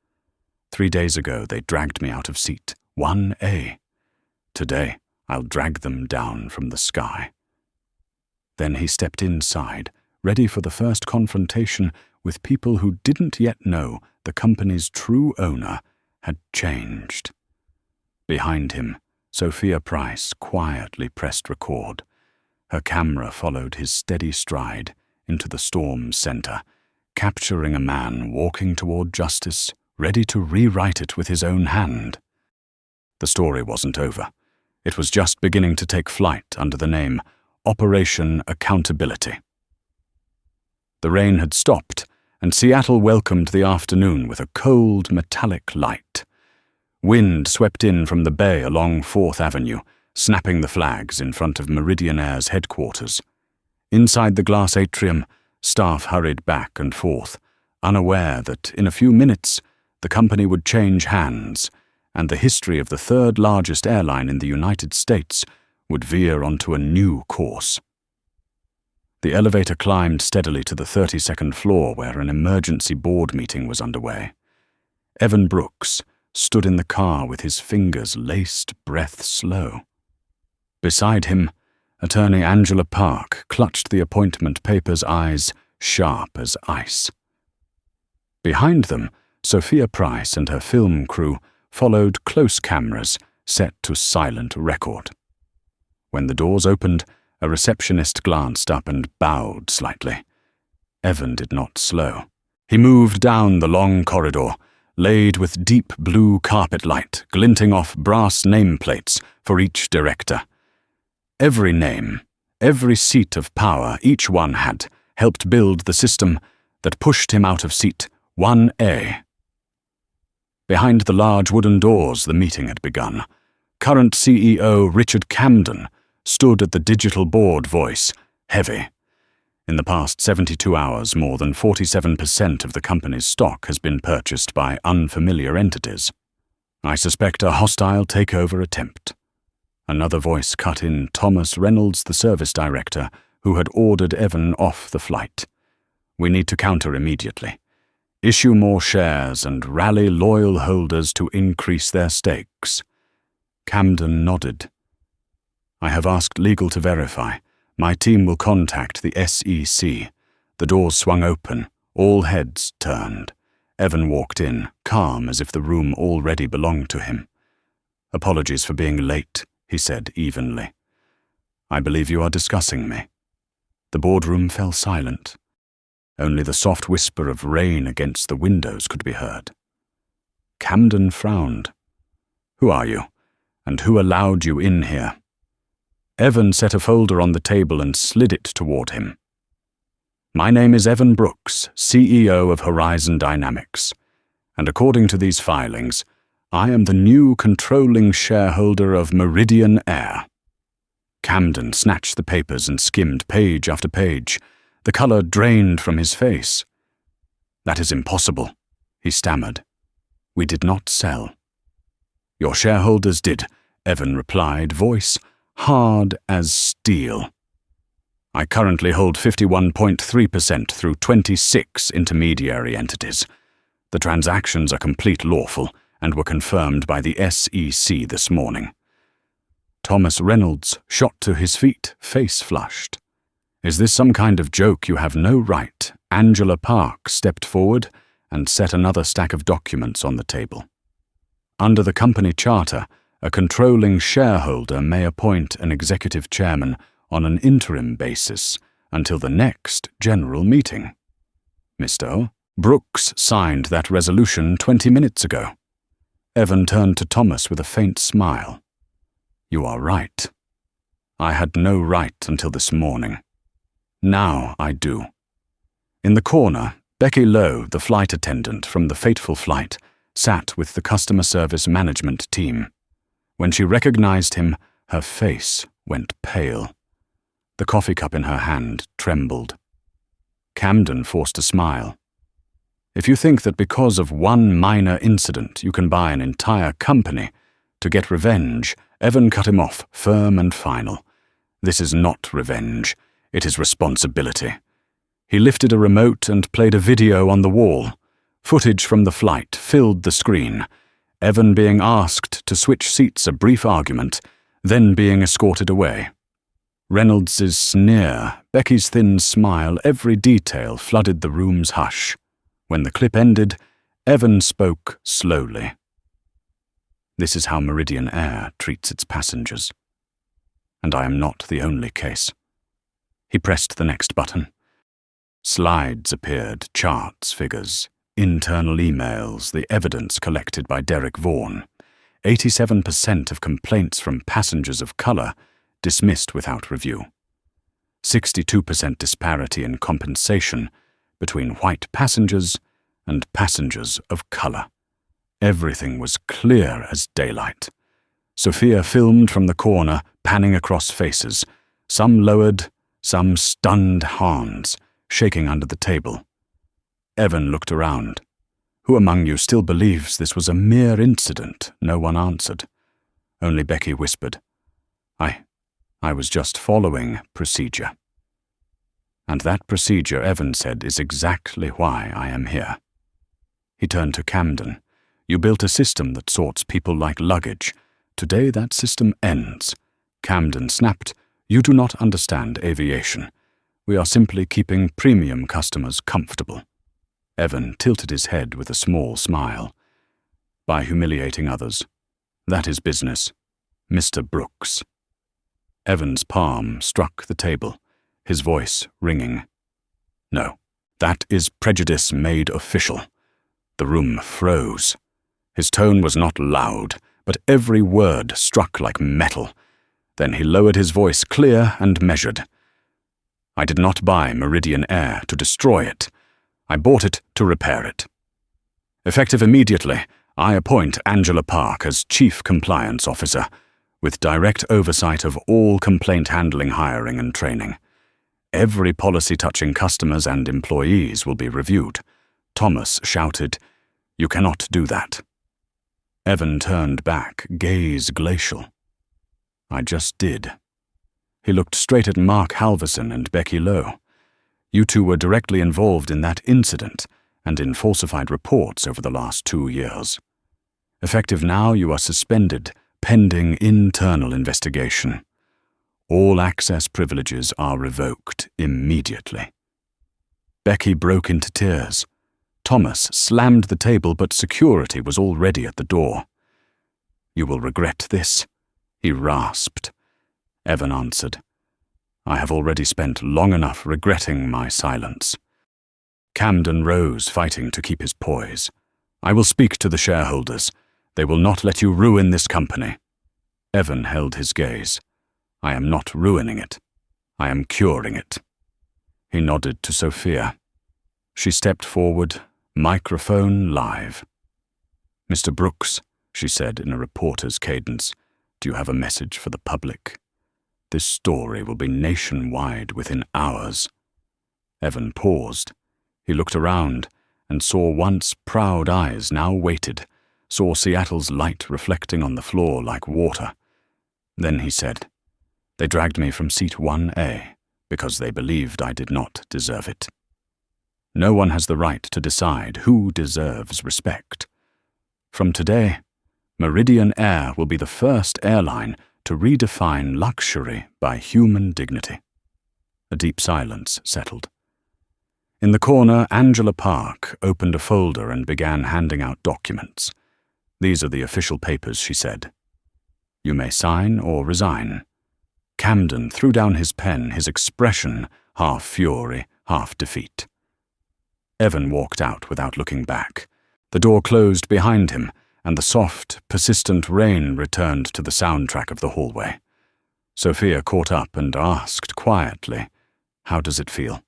"3 days ago they dragged me out of seat 1A. Today I'll drag them down from the sky." Then he stepped inside, ready for the first confrontation with people who didn't yet know the company's true owner had changed. Behind him, Sophia Price quietly pressed record. Her camera followed his steady stride into the storm's center, capturing a man walking toward justice, ready to rewrite it with his own hand. The story wasn't over. It was just beginning to take flight under the name Operation Accountability. The rain had stopped, and Seattle welcomed the afternoon with a cold, metallic light. Wind swept in from the bay along 4th Avenue, snapping the flags in front of Meridian Air's headquarters. Inside the glass atrium, staff hurried back and forth, unaware that in a few minutes the company would change hands, and the history of the 3rd largest airline in the United States would veer onto a new course. The elevator climbed steadily to the 32nd floor where an emergency board meeting was underway. Evan Brooks stood in the car with his fingers laced breath slow. Beside him, attorney Angela Park clutched the appointment papers, eyes sharp as ice. Behind them, Sophia Price and her film crew followed close cameras set to silent record. When the doors opened, a receptionist glanced up and bowed slightly. Evan did not slow. He moved down the long corridor, laid with deep blue carpet light glinting off brass nameplates for each director. Every name, every seat of power each one had, helped build the system that pushed him out of seat 1A. Behind the large wooden doors the meeting had begun. Current CEO Richard Camden stood at the digital board, voice heavy. In the past 72 hours, more than 47% of the company's stock has been purchased by unfamiliar entities. I suspect a hostile takeover attempt. Another voice cut in, Thomas Reynolds, the service director, who had ordered Evan off the flight. "We need to counter immediately. Issue more shares and rally loyal holders to increase their stakes." Camden nodded. "I have asked legal to verify. My team will contact the SEC." The doors swung open. All heads turned. Evan walked in, calm as if the room already belonged to him. "Apologies for being late," he said evenly. "I believe you are discussing me." The boardroom fell silent. Only the soft whisper of rain against the windows could be heard. Camden frowned. "Who are you? And who allowed you in here?" Evan set a folder on the table and slid it toward him. "My name is Evan Brooks, CEO of Horizon Dynamics, and according to these filings, I am the new controlling shareholder of Meridian Air." Camden snatched the papers and skimmed page after page. The color drained from his face. "That is impossible," he stammered. "We did not sell." "Your shareholders did," Evan replied, voice hard as steel. "I currently hold 51.3% through 26 intermediary entities. The transactions are complete lawful and were confirmed by the SEC this morning." Thomas Reynolds shot to his feet, face flushed. "Is this some kind of joke? You have no right." Angela Park stepped forward and set another stack of documents on the table. Under the company charter, a controlling shareholder may appoint an executive chairman on an interim basis until the next general meeting. Mr. Brooks signed that resolution 20 minutes ago. Evan turned to Thomas with a faint smile. "You are right. I had no right until this morning. Now I do." In the corner, Becky Lowe, the flight attendant from the fateful flight, sat with the customer service management team. When she recognized him, her face went pale. The coffee cup in her hand trembled. Camden forced a smile. "If you think that because of one minor incident you can buy an entire company to get revenge," Evan cut him off, firm and final. "This is not revenge. It is responsibility." He lifted a remote and played a video on the wall. Footage from the flight filled the screen. Evan being asked to switch seats, a brief argument, then being escorted away. Reynolds's sneer, Becky's thin smile, every detail flooded the room's hush. When the clip ended, Evan spoke slowly. "This is how Meridian Air treats its passengers. And I am not the only case." He pressed the next button. Slides appeared, charts, figures, internal emails, the evidence collected by Derek Vaughan. 87% of complaints from passengers of color dismissed without review. 62% disparity in compensation between white passengers and passengers of color. Everything was clear as daylight. Sophia filmed from the corner, panning across faces, some lowered, some stunned hands, shaking under the table. Evan looked around. "Who among you still believes this was a mere incident?" No one answered. Only Becky whispered, I was just following procedure." "And that procedure," Evan said, "is exactly why I am here." He turned to Camden. "You built a system that sorts people like luggage. Today that system ends." Camden snapped, "You do not understand aviation. We are simply keeping premium customers comfortable." Evan tilted his head with a small smile. "By humiliating others. That is business. Mr. Brooks." Evan's palm struck the table, his voice ringing. "No, that is prejudice made official." The room froze. His tone was not loud, but every word struck like metal. Then he lowered his voice, clear and measured. "I did not buy Meridian Air to destroy it. I bought it to repair it. Effective immediately, I appoint Angela Park as Chief Compliance Officer, with direct oversight of all complaint handling, hiring, and training. Every policy touching customers and employees will be reviewed." Thomas shouted, "You cannot do that." Evan turned back, gaze glacial. "I just did." He looked straight at Mark Halverson and Becky Lowe. "You two were directly involved in that incident and in falsified reports over the last 2 years. Effective now, you are suspended, pending internal investigation. All access privileges are revoked immediately." Becky broke into tears. Thomas slammed the table, but security was already at the door. "You will regret this," he rasped. Evan answered, "I have already spent long enough regretting my silence." Camden rose, fighting to keep his poise. "I will speak to the shareholders. They will not let you ruin this company." Evan held his gaze. "I am not ruining it. I am curing it." He nodded to Sophia. She stepped forward, microphone live. "Mr. Brooks," she said in a reporter's cadence, "do you have a message for the public? This story will be nationwide within hours." Evan paused. He looked around and saw once proud eyes now waited, saw Seattle's light reflecting on the floor like water. Then he said, "They dragged me from seat 1A because they believed I did not deserve it. No one has the right to decide who deserves respect. From today, Meridian Air will be the first airline to redefine luxury by human dignity." A deep silence settled. In the corner, Angela Park opened a folder and began handing out documents. "These are the official papers," she said. "You may sign or resign." Camden threw down his pen, his expression half fury, half defeat. Evan walked out without looking back. The door closed behind him, and the soft, persistent rain returned to the soundtrack of the hallway. Sophia caught up and asked quietly, "How does it feel?"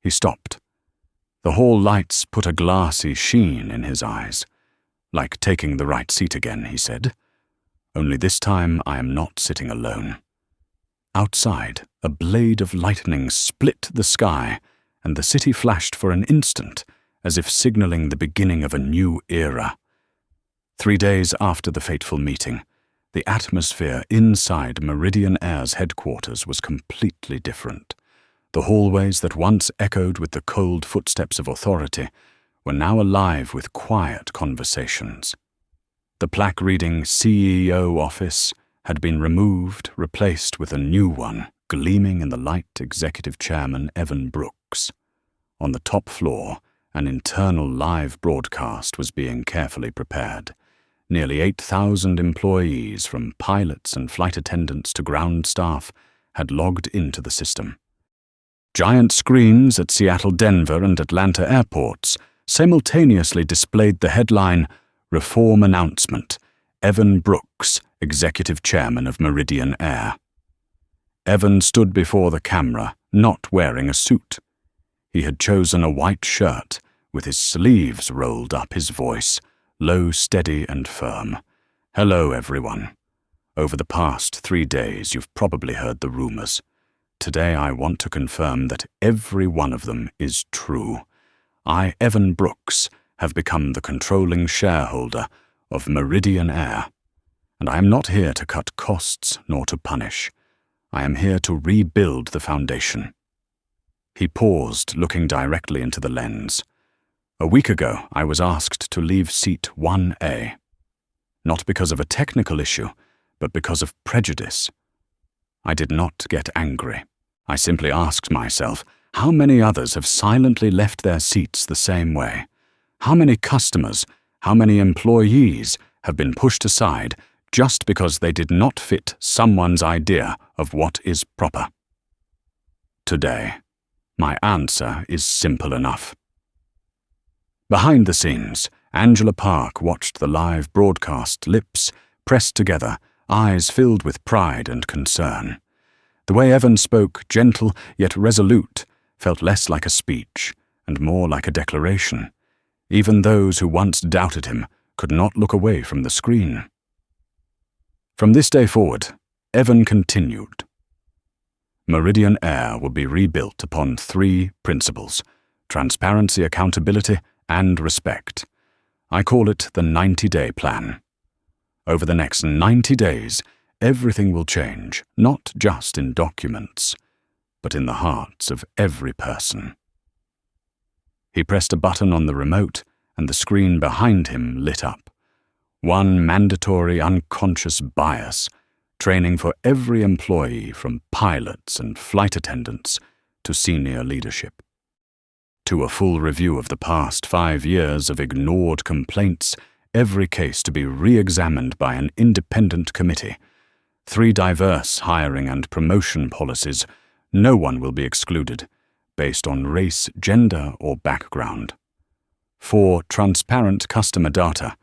He stopped. The hall lights put a glassy sheen in his eyes. "Like taking the right seat again," he said. "Only this time I am not sitting alone." Outside, a blade of lightning split the sky, and the city flashed for an instant, as if signaling the beginning of a new era. 3 days after the fateful meeting, the atmosphere inside Meridian Air's headquarters was completely different. The hallways that once echoed with the cold footsteps of authority were now alive with quiet conversations. The plaque reading CEO office had been removed, replaced with a new one, gleaming in the light Executive Chairman Evan Brooks. On the top floor, an internal live broadcast was being carefully prepared. Nearly 8,000 employees, from pilots and flight attendants to ground staff, had logged into the system. Giant screens at Seattle, Denver, and Atlanta airports simultaneously displayed the headline, "Reform Announcement, Evan Brooks, Executive Chairman of Meridian Air." Evan stood before the camera, not wearing a suit. He had chosen a white shirt, with his sleeves rolled up, his voice low, steady, and firm. "Hello, everyone. Over the past 3 days, you've probably heard the rumors. Today I want to confirm that every one of them is true. I, Evan Brooks, have become the controlling shareholder of Meridian Air. And I am not here to cut costs nor to punish. I am here to rebuild the foundation." He paused, looking directly into the lens. "A week ago, I was asked to leave seat 1A. Not because of a technical issue, but because of prejudice. I did not get angry. I simply asked myself, how many others have silently left their seats the same way? How many customers, how many employees have been pushed aside just because they did not fit someone's idea of what is proper? Today, my answer is simple enough." Behind the scenes, Angela Park watched the live broadcast, lips pressed together, eyes filled with pride and concern. The way Evan spoke, gentle yet resolute, felt less like a speech and more like a declaration. Even those who once doubted him could not look away from the screen. From this day forward, Evan continued. Meridian Air will be rebuilt upon 3 principles: transparency, accountability, and respect. I call it the 90-day plan. Over the next 90 days, everything will change, not just in documents, but in the hearts of every person. He pressed a button on the remote, and the screen behind him lit up. One mandatory unconscious bias, training for every employee from pilots and flight attendants to senior leadership. To a full review of the past 5 years of ignored complaints, every case to be re-examined by an independent committee. 3 diverse hiring and promotion policies, no one will be excluded, based on race, gender, or background. 4 transparent customer data.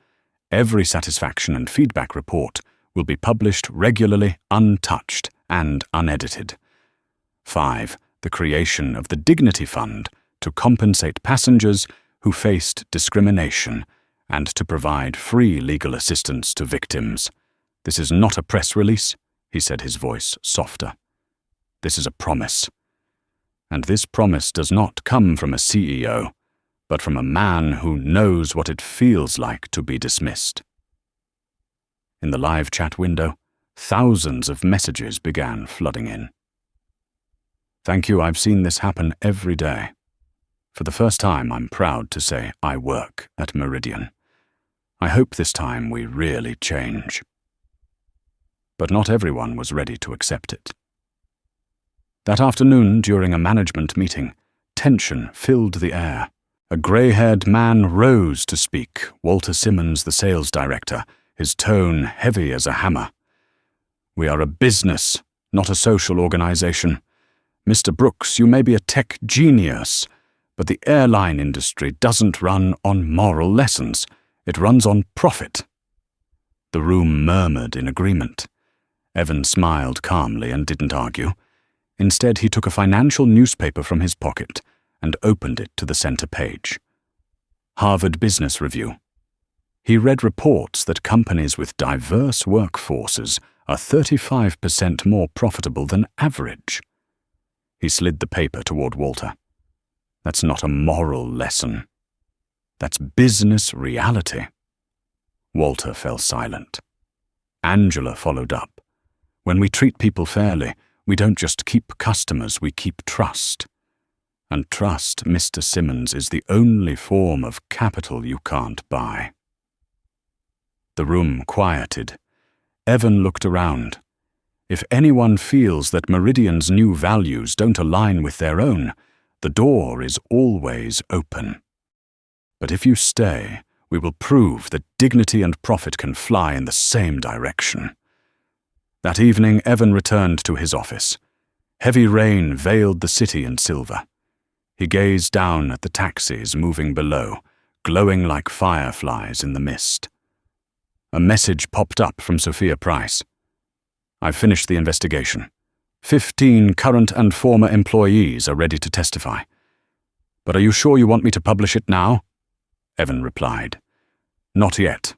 Every satisfaction and feedback report will be published regularly, untouched, and unedited. 5. The creation of the Dignity Fund to compensate passengers who faced discrimination and to provide free legal assistance to victims. This is not a press release, he said, his voice softer. This is a promise. And this promise does not come from a CEO, but from a man who knows what it feels like to be dismissed. In the live chat window, thousands of messages began flooding in. Thank you, I've seen this happen every day. For the first time, I'm proud to say I work at Meridian. I hope this time we really change. But not everyone was ready to accept it. That afternoon, during a management meeting, tension filled the air. A grey-haired man rose to speak, Walter Simmons, the sales director, his tone heavy as a hammer. We are a business, not a social organization. Mr. Brooks, you may be a tech genius, but the airline industry doesn't run on moral lessons. It runs on profit. The room murmured in agreement. Evan smiled calmly and didn't argue. Instead, he took a financial newspaper from his pocket and opened it to the center page. Harvard Business Review. He read reports that companies with diverse workforces are 35% more profitable than average. He slid the paper toward Walter. That's not a moral lesson. That's business reality. Walter fell silent. Angela followed up. When we treat people fairly, we don't just keep customers, we keep trust. And trust, Mr. Simmons, is the only form of capital you can't buy. The room quieted. Evan looked around. If anyone feels that Meridian's new values don't align with their own, the door is always open. But if you stay, we will prove that dignity and profit can fly in the same direction. That evening, Evan returned to his office. Heavy rain veiled the city in silver. He gazed down at the taxis moving below, glowing like fireflies in the mist. A message popped up from Sophia Price. I've finished the investigation. 15 current and former employees are ready to testify. But are you sure you want me to publish it now? Evan replied. Not yet.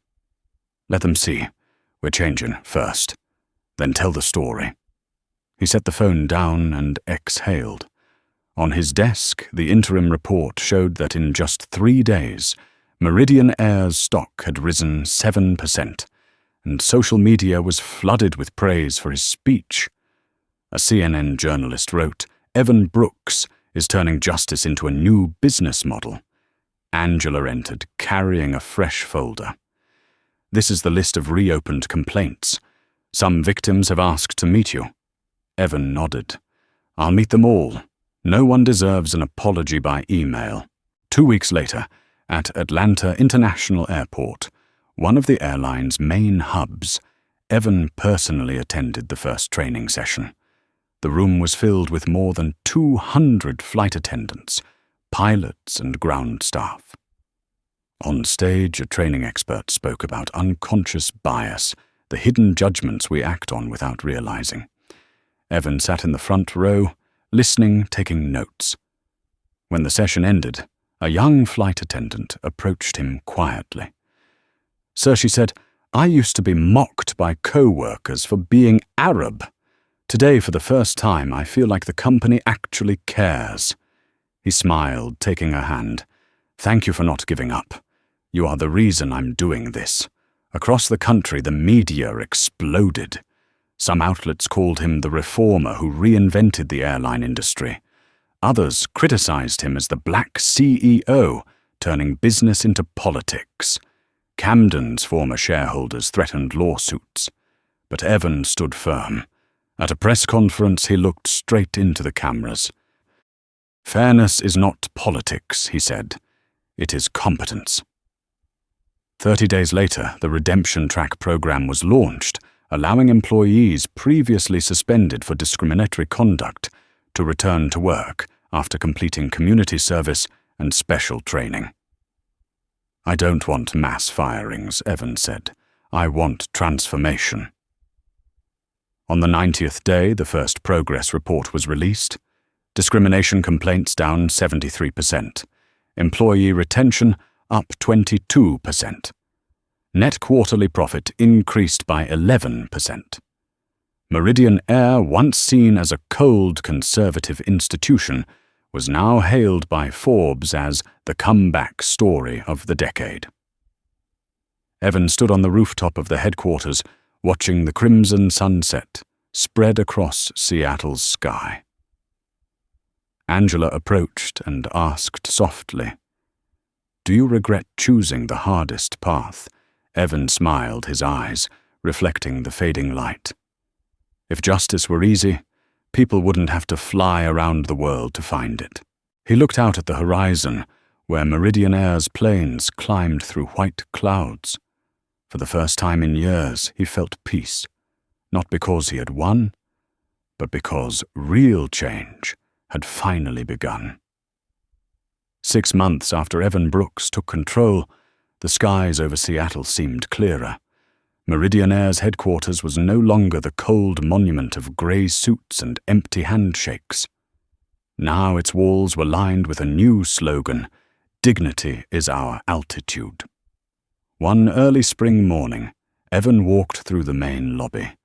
Let them see. We're changing first. Then tell the story. He set the phone down and exhaled. On his desk, the interim report showed that in just 3 days, Meridian Air's stock had risen 7%, and social media was flooded with praise for his speech. A CNN journalist wrote, Evan Brooks is turning justice into a new business model. Angela entered, carrying a fresh folder. This is the list of reopened complaints. Some victims have asked to meet you. Evan nodded. I'll meet them all. No one deserves an apology by email. 2 weeks later, at Atlanta International Airport, one of the airline's main hubs, Evan personally attended the first training session. The room was filled with more than 200 flight attendants, pilots and ground staff. On stage, a training expert spoke about unconscious bias, the hidden judgments we act on without realizing. Evan sat in the front row, listening, taking notes. When the session ended, a young flight attendant approached him quietly. Sir, she said, I used to be mocked by co-workers for being Arab. Today, for the first time, I feel like the company actually cares. He smiled, taking her hand. Thank you for not giving up. You are the reason I'm doing this. Across the country, the media exploded. Some outlets called him the reformer who reinvented the airline industry. Others criticized him as the black CEO, turning business into politics. Camden's former shareholders threatened lawsuits. But Evan stood firm. At a press conference, he looked straight into the cameras. Fairness is not politics, he said. It is competence. 30 days later, the Redemption Track program was launched, allowing employees previously suspended for discriminatory conduct to return to work after completing community service and special training. I don't want mass firings, Evans said. I want transformation. On the 90th day, the first progress report was released. Discrimination complaints down 73%. Employee retention up 22%. Net quarterly profit increased by 11%. Meridian Air, once seen as a cold, conservative institution, was now hailed by Forbes as the comeback story of the decade. Evan stood on the rooftop of the headquarters, watching the crimson sunset spread across Seattle's sky. Angela approached and asked softly, "Do you regret choosing the hardest path?" Evan smiled, his eyes reflecting the fading light. If justice were easy, people wouldn't have to fly around the world to find it. He looked out at the horizon, where Meridian Air's planes climbed through white clouds. For the first time in years, he felt peace, not because he had won, but because real change had finally begun. 6 months after Evan Brooks took control, the skies over Seattle seemed clearer. Meridian Air's headquarters was no longer the cold monument of grey suits and empty handshakes. Now its walls were lined with a new slogan, "Dignity is our altitude." One early spring morning, Evan walked through the main lobby.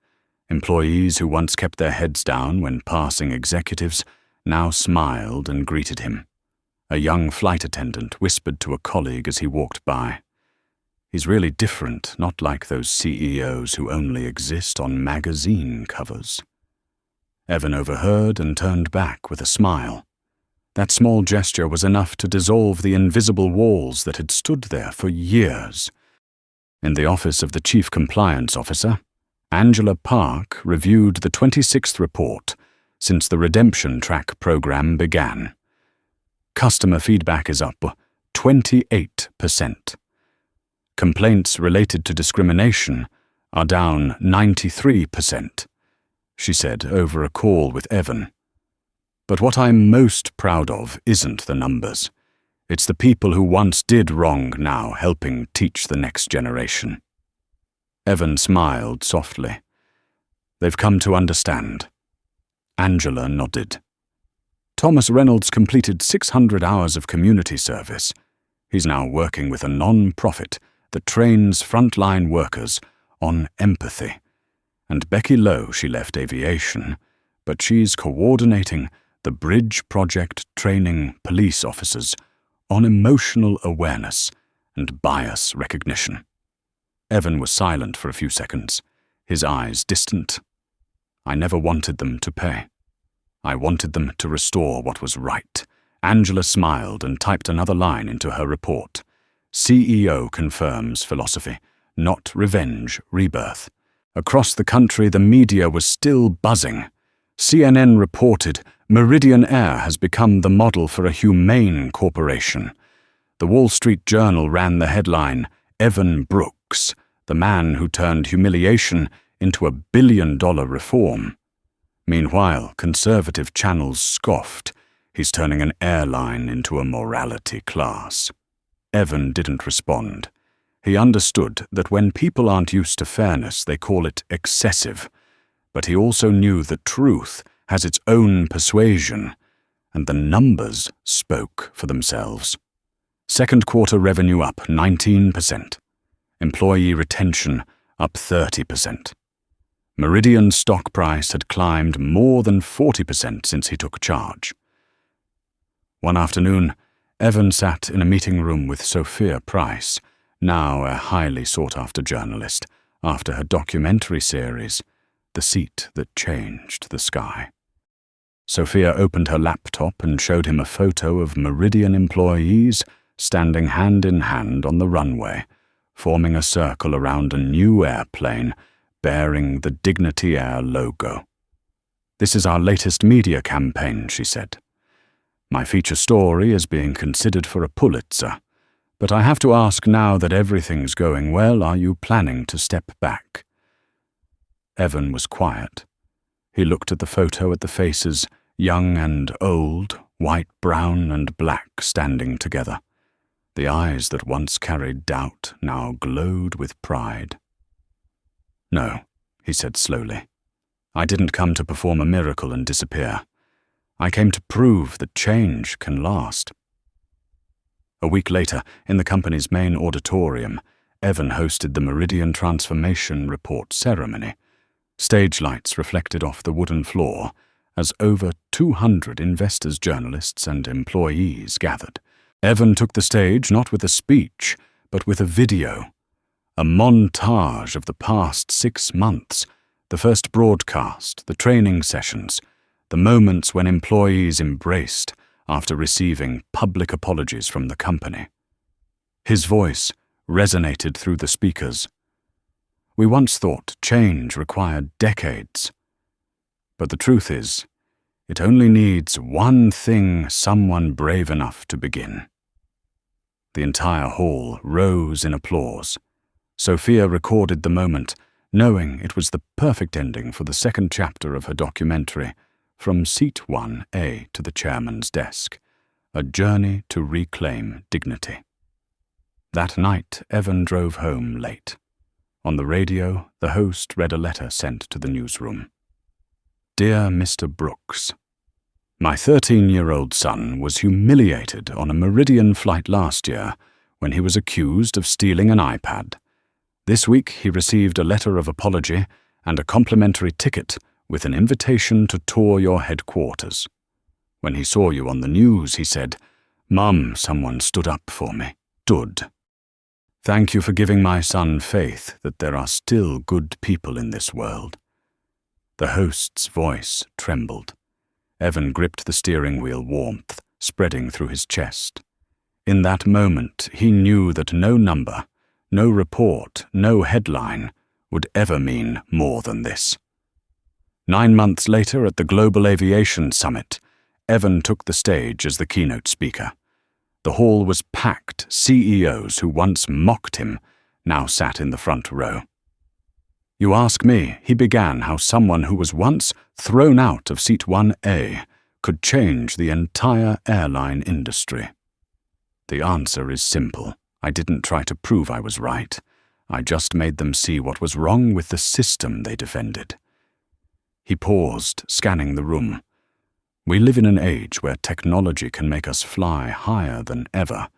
Employees who once kept their heads down when passing executives now smiled and greeted him. A young flight attendant whispered to a colleague as he walked by, "He's really different, not like those CEOs who only exist on magazine covers." Evan overheard and turned back with a smile. That small gesture was enough to dissolve the invisible walls that had stood there for years. In the office of the Chief Compliance Officer, Angela Park reviewed the 26th report since the Redemption Track program began. Customer feedback is up 28%. Complaints related to discrimination are down 93%, she said over a call with Evan. But what I'm most proud of isn't the numbers. It's the people who once did wrong now helping teach the next generation. Evan smiled softly. They've come to understand. Angela nodded. Thomas Reynolds completed 600 hours of community service. He's now working with a non-profit that trains frontline workers on empathy. And Becky Lowe, she left aviation, but she's coordinating the Bridge Project training police officers on emotional awareness and bias recognition. Evan was silent for a few seconds, his eyes distant. I never wanted them to pay. I wanted them to restore what was right. Angela smiled and typed another line into her report. CEO confirms philosophy, not revenge, rebirth. Across the country, the media was still buzzing. CNN reported Meridian Air has become the model for a humane corporation. The Wall Street Journal ran the headline, "Evan Brooks, the man who turned humiliation into $1 billion reform." Meanwhile, conservative channels scoffed. He's turning an airline into a morality class. Evan didn't respond. He understood that when people aren't used to fairness, they call it excessive. But he also knew that truth has its own persuasion, and the numbers spoke for themselves. Second quarter revenue up 19%. Employee retention up 30%. Meridian's stock price had climbed more than 40% since he took charge. One afternoon, Evan sat in a meeting room with Sophia Price, now a highly sought-after journalist, after her documentary series, The Seat That Changed the Sky. Sophia opened her laptop and showed him a photo of Meridian employees standing hand in hand on the runway, forming a circle around a new airplane bearing the Dignity Air logo. "This is our latest media campaign," she said. "My feature story is being considered for a Pulitzer, but I have to ask, now that everything's going well, are you planning to step back?" Evan was quiet. He looked at the photo, at the faces, young and old, white, brown, and black, standing together. The eyes that once carried doubt now glowed with pride. "No," he said slowly. "I didn't come to perform a miracle and disappear. I came to prove that change can last." A week later, in the company's main auditorium, Evan hosted the Meridian Transformation Report ceremony. Stage lights reflected off the wooden floor as over 200 investors, journalists, and employees gathered. Evan took the stage not with a speech, but with a video, a montage of the past 6 months, the first broadcast, the training sessions, the moments when employees embraced after receiving public apologies from the company. His voice resonated through the speakers. We once thought change required decades. But the truth is, it only needs one thing, someone brave enough to begin. The entire hall rose in applause. Sophia recorded the moment, knowing it was the perfect ending for the second chapter of her documentary, From Seat 1A to the Chairman's Desk, A Journey to Reclaim Dignity. That night, Evan drove home late. On the radio, the host read a letter sent to the newsroom. Dear Mr. Brooks, my 13-year-old son was humiliated on a Meridian flight last year when he was accused of stealing an iPad. This week he received a letter of apology and a complimentary ticket with an invitation to tour your headquarters. When he saw you on the news, he said, "Mum, someone stood up for me." Stood. Thank you for giving my son faith that there are still good people in this world. The host's voice trembled. Evan gripped the steering wheel, warmth spreading through his chest. In that moment, he knew that no number, no report, no headline would ever mean more than this. 9 months later, at the Global Aviation Summit, Evan took the stage as the keynote speaker. The hall was packed. CEOs who once mocked him now sat in the front row. You ask me, he began, how someone who was once thrown out of Seat 1A could change the entire airline industry. The answer is simple. I didn't try to prove I was right. I just made them see what was wrong with the system they defended. He paused, scanning the room. We live in an age where technology can make us fly higher than ever,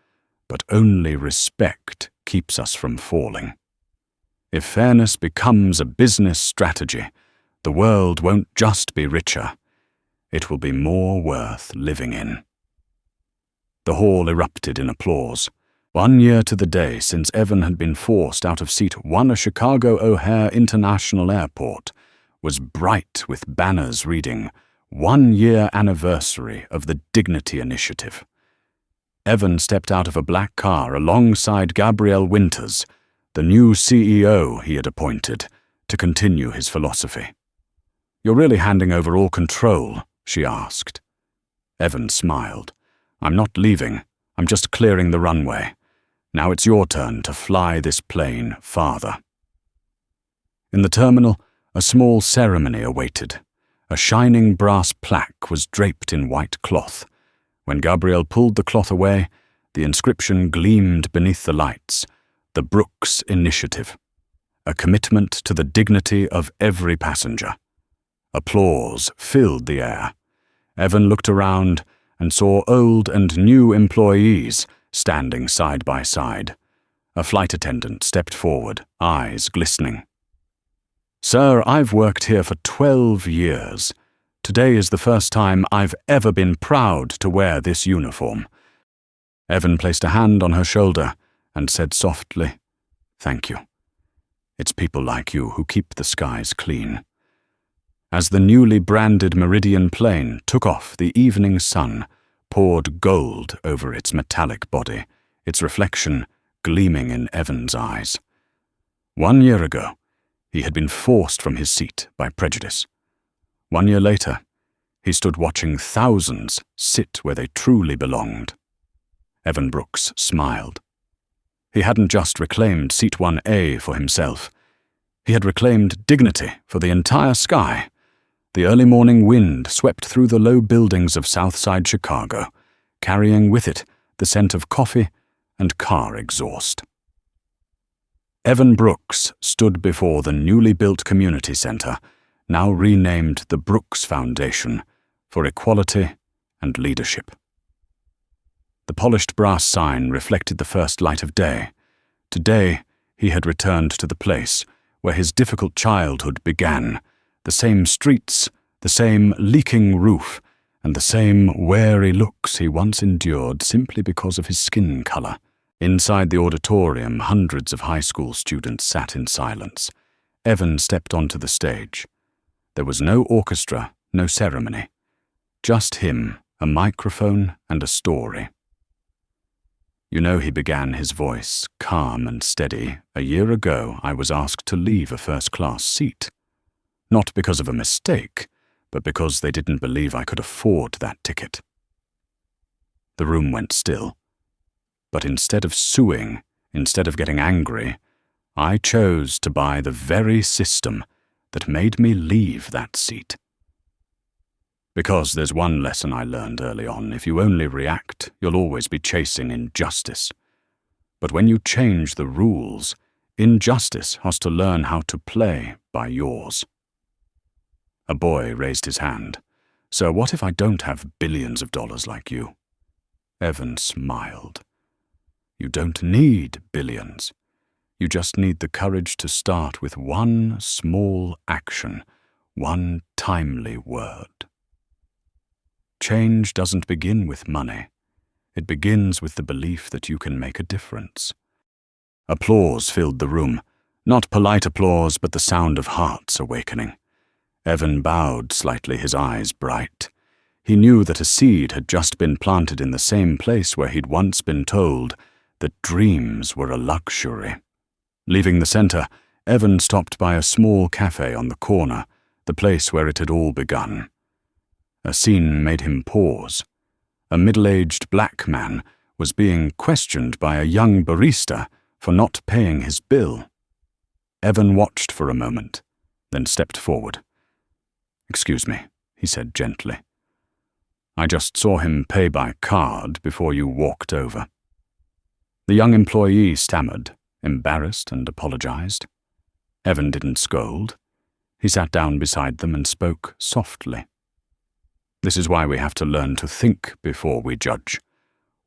but only respect keeps us from falling. If fairness becomes a business strategy, the world won't just be richer, it will be more worth living in. The hall erupted in applause. 1 year to the day since Evan had been forced out of Seat 1 at Chicago O'Hare International Airport was bright with banners reading, 1 year anniversary of the Dignity Initiative. Evan stepped out of a black car alongside Gabrielle Winters, the new CEO he had appointed, to continue his philosophy. You're really handing over all control, she asked. Evan smiled. I'm not leaving. I'm just clearing the runway. Now it's your turn to fly this plane farther. In the terminal, a small ceremony awaited. A shining brass plaque was draped in white cloth. When Gabrielle pulled the cloth away, the inscription gleamed beneath the lights, the Brooks Initiative, a commitment to the dignity of every passenger. Applause filled the air. Evan looked around and saw old and new employees standing side by side. A flight attendant stepped forward, eyes glistening. Sir, I've worked here for 12 years. Today is the first time I've ever been proud to wear this uniform. Evan placed a hand on her shoulder and said softly, Thank you. It's people like you who keep the skies clean. As the newly branded Meridian plane took off, the evening sun poured gold over its metallic body, its reflection gleaming in Evan's eyes. 1 year ago, he had been forced from his seat by prejudice. 1 year later, he stood watching thousands sit where they truly belonged. Evan Brooks smiled. He hadn't just reclaimed Seat 1A for himself. He had reclaimed dignity for the entire sky. The early morning wind swept through the low buildings of Southside Chicago, carrying with it the scent of coffee and car exhaust. Evan Brooks stood before the newly built community center, now renamed the Brooks Foundation, for equality and leadership. The polished brass sign reflected the first light of day. Today, he had returned to the place where his difficult childhood began, the same streets, the same leaking roof, and the same wary looks he once endured simply because of his skin color. Inside the auditorium, hundreds of high school students sat in silence. Evan stepped onto the stage. There was no orchestra, no ceremony. Just him, a microphone, and a story. You know, he began, his voice calm and steady. A year ago, I was asked to leave a first-class seat. Not because of a mistake, but because they didn't believe I could afford that ticket. The room went still. But instead of suing, instead of getting angry, I chose to buy the very system that made me leave that seat. Because there's one lesson I learned early on: if you only react, you'll always be chasing injustice. But when you change the rules, injustice has to learn how to play by yours. A boy raised his hand. "Sir, what if I don't have billions of dollars like you?" Evan smiled. "You don't need billions. You just need the courage to start with one small action, one timely word." Change doesn't begin with money. It begins with the belief that you can make a difference. Applause filled the room. Not polite applause, but the sound of hearts awakening. Evan bowed slightly, his eyes bright. He knew that a seed had just been planted in the same place where he'd once been told that dreams were a luxury. Leaving the center, Evan stopped by a small cafe on the corner, the place where it had all begun. A scene made him pause. A middle-aged black man was being questioned by a young barista for not paying his bill. Evan watched for a moment, then stepped forward. "Excuse me," he said gently. "I just saw him pay by card before you walked over." The young employee stammered, embarrassed, and apologized. Evan didn't scold. He sat down beside them and spoke softly. "This is why we have to learn to think before we judge.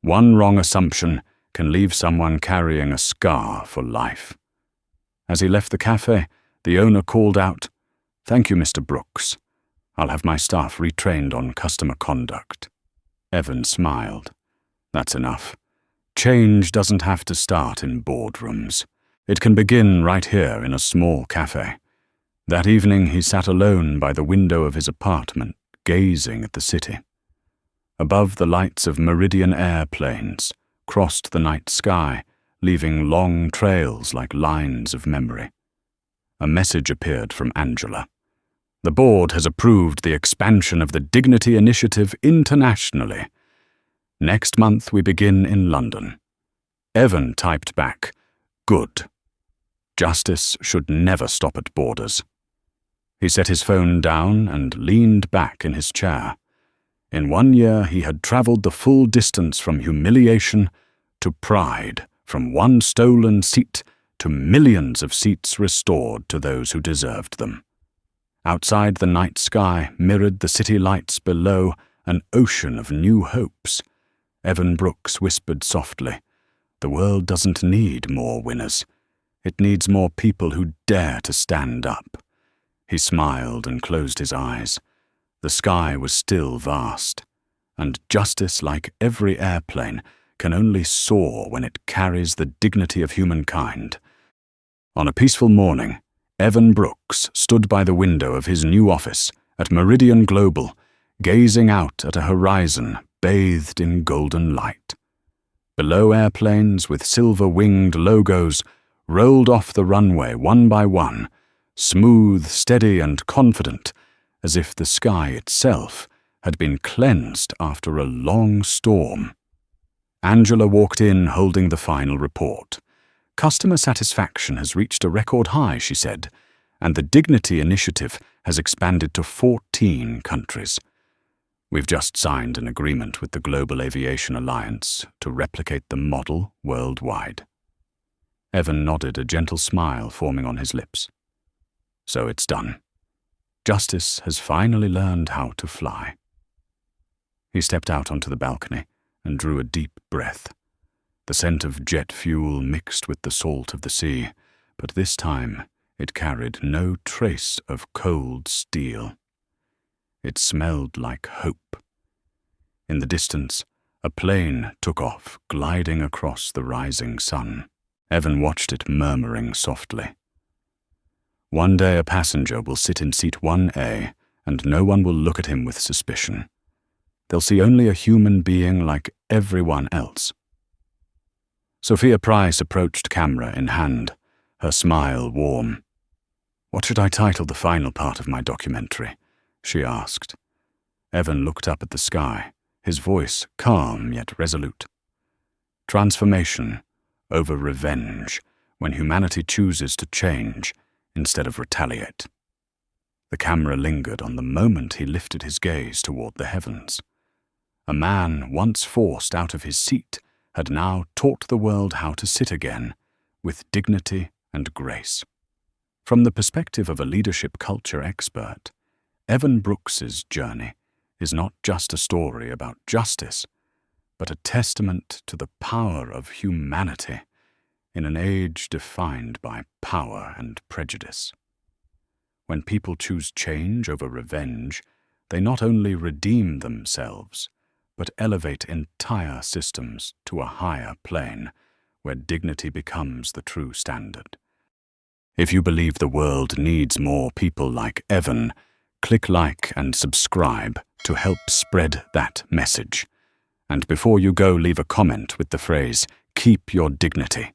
One wrong assumption can leave someone carrying a scar for life." As he left the cafe, the owner called out, "Thank you, Mr. Brooks. I'll have my staff retrained on customer conduct." Evan smiled. That's enough. Change doesn't have to start in boardrooms. It can begin right here in a small cafe. That evening he sat alone by the window of his apartment, gazing at the city. Above, the lights of Meridian airplanes crossed the night sky, leaving long trails like lines of memory. A message appeared from Angela. "The board has approved the expansion of the Dignity Initiative internationally. Next month we begin in London." Evan typed back, "Good. Justice should never stop at borders." He set his phone down and leaned back in his chair. In 1 year he had traveled the full distance from humiliation to pride, from one stolen seat to millions of seats restored to those who deserved them. Outside, the night sky mirrored the city lights below, an ocean of new hopes. Evan Brooks whispered softly, "The world doesn't need more winners. It needs more people who dare to stand up." He smiled and closed his eyes. The sky was still vast, and justice, like every airplane, can only soar when it carries the dignity of humankind. On a peaceful morning, Evan Brooks stood by the window of his new office at Meridian Global, gazing out at a horizon bathed in golden light. Below, airplanes with silver-winged logos rolled off the runway one by one, smooth, steady, and confident, as if the sky itself had been cleansed after a long storm. Angela walked in holding the final report. "Customer satisfaction has reached a record high," she said, "and the Dignity Initiative has expanded to 14 countries. We've just signed an agreement with the Global Aviation Alliance to replicate the model worldwide." Evan nodded, a gentle smile forming on his lips. So it's done. Justice has finally learned how to fly. He stepped out onto the balcony, and drew a deep breath. The scent of jet fuel mixed with the salt of the sea, but this time it carried no trace of cold steel. It smelled like hope. In the distance, a plane took off, gliding across the rising sun. Evan watched it, murmuring softly. One day a passenger will sit in seat 1A, and no one will look at him with suspicion. They'll see only a human being like everyone else. Sophia Price approached, camera in hand, her smile warm. "What should I title the final part of my documentary?" she asked. Evan looked up at the sky, his voice calm yet resolute. "Transformation over revenge, when humanity chooses to change instead of retaliate." The camera lingered on the moment he lifted his gaze toward the heavens. A man once forced out of his seat had now taught the world how to sit again, with dignity and grace. From the perspective of a leadership culture expert, Evan Brooks's journey is not just a story about justice, but a testament to the power of humanity in an age defined by power and prejudice. When people choose change over revenge, they not only redeem themselves, but elevate entire systems to a higher plane, where dignity becomes the true standard. If you believe the world needs more people like Evan, click like and subscribe to help spread that message. And before you go, leave a comment with the phrase, "Keep your dignity."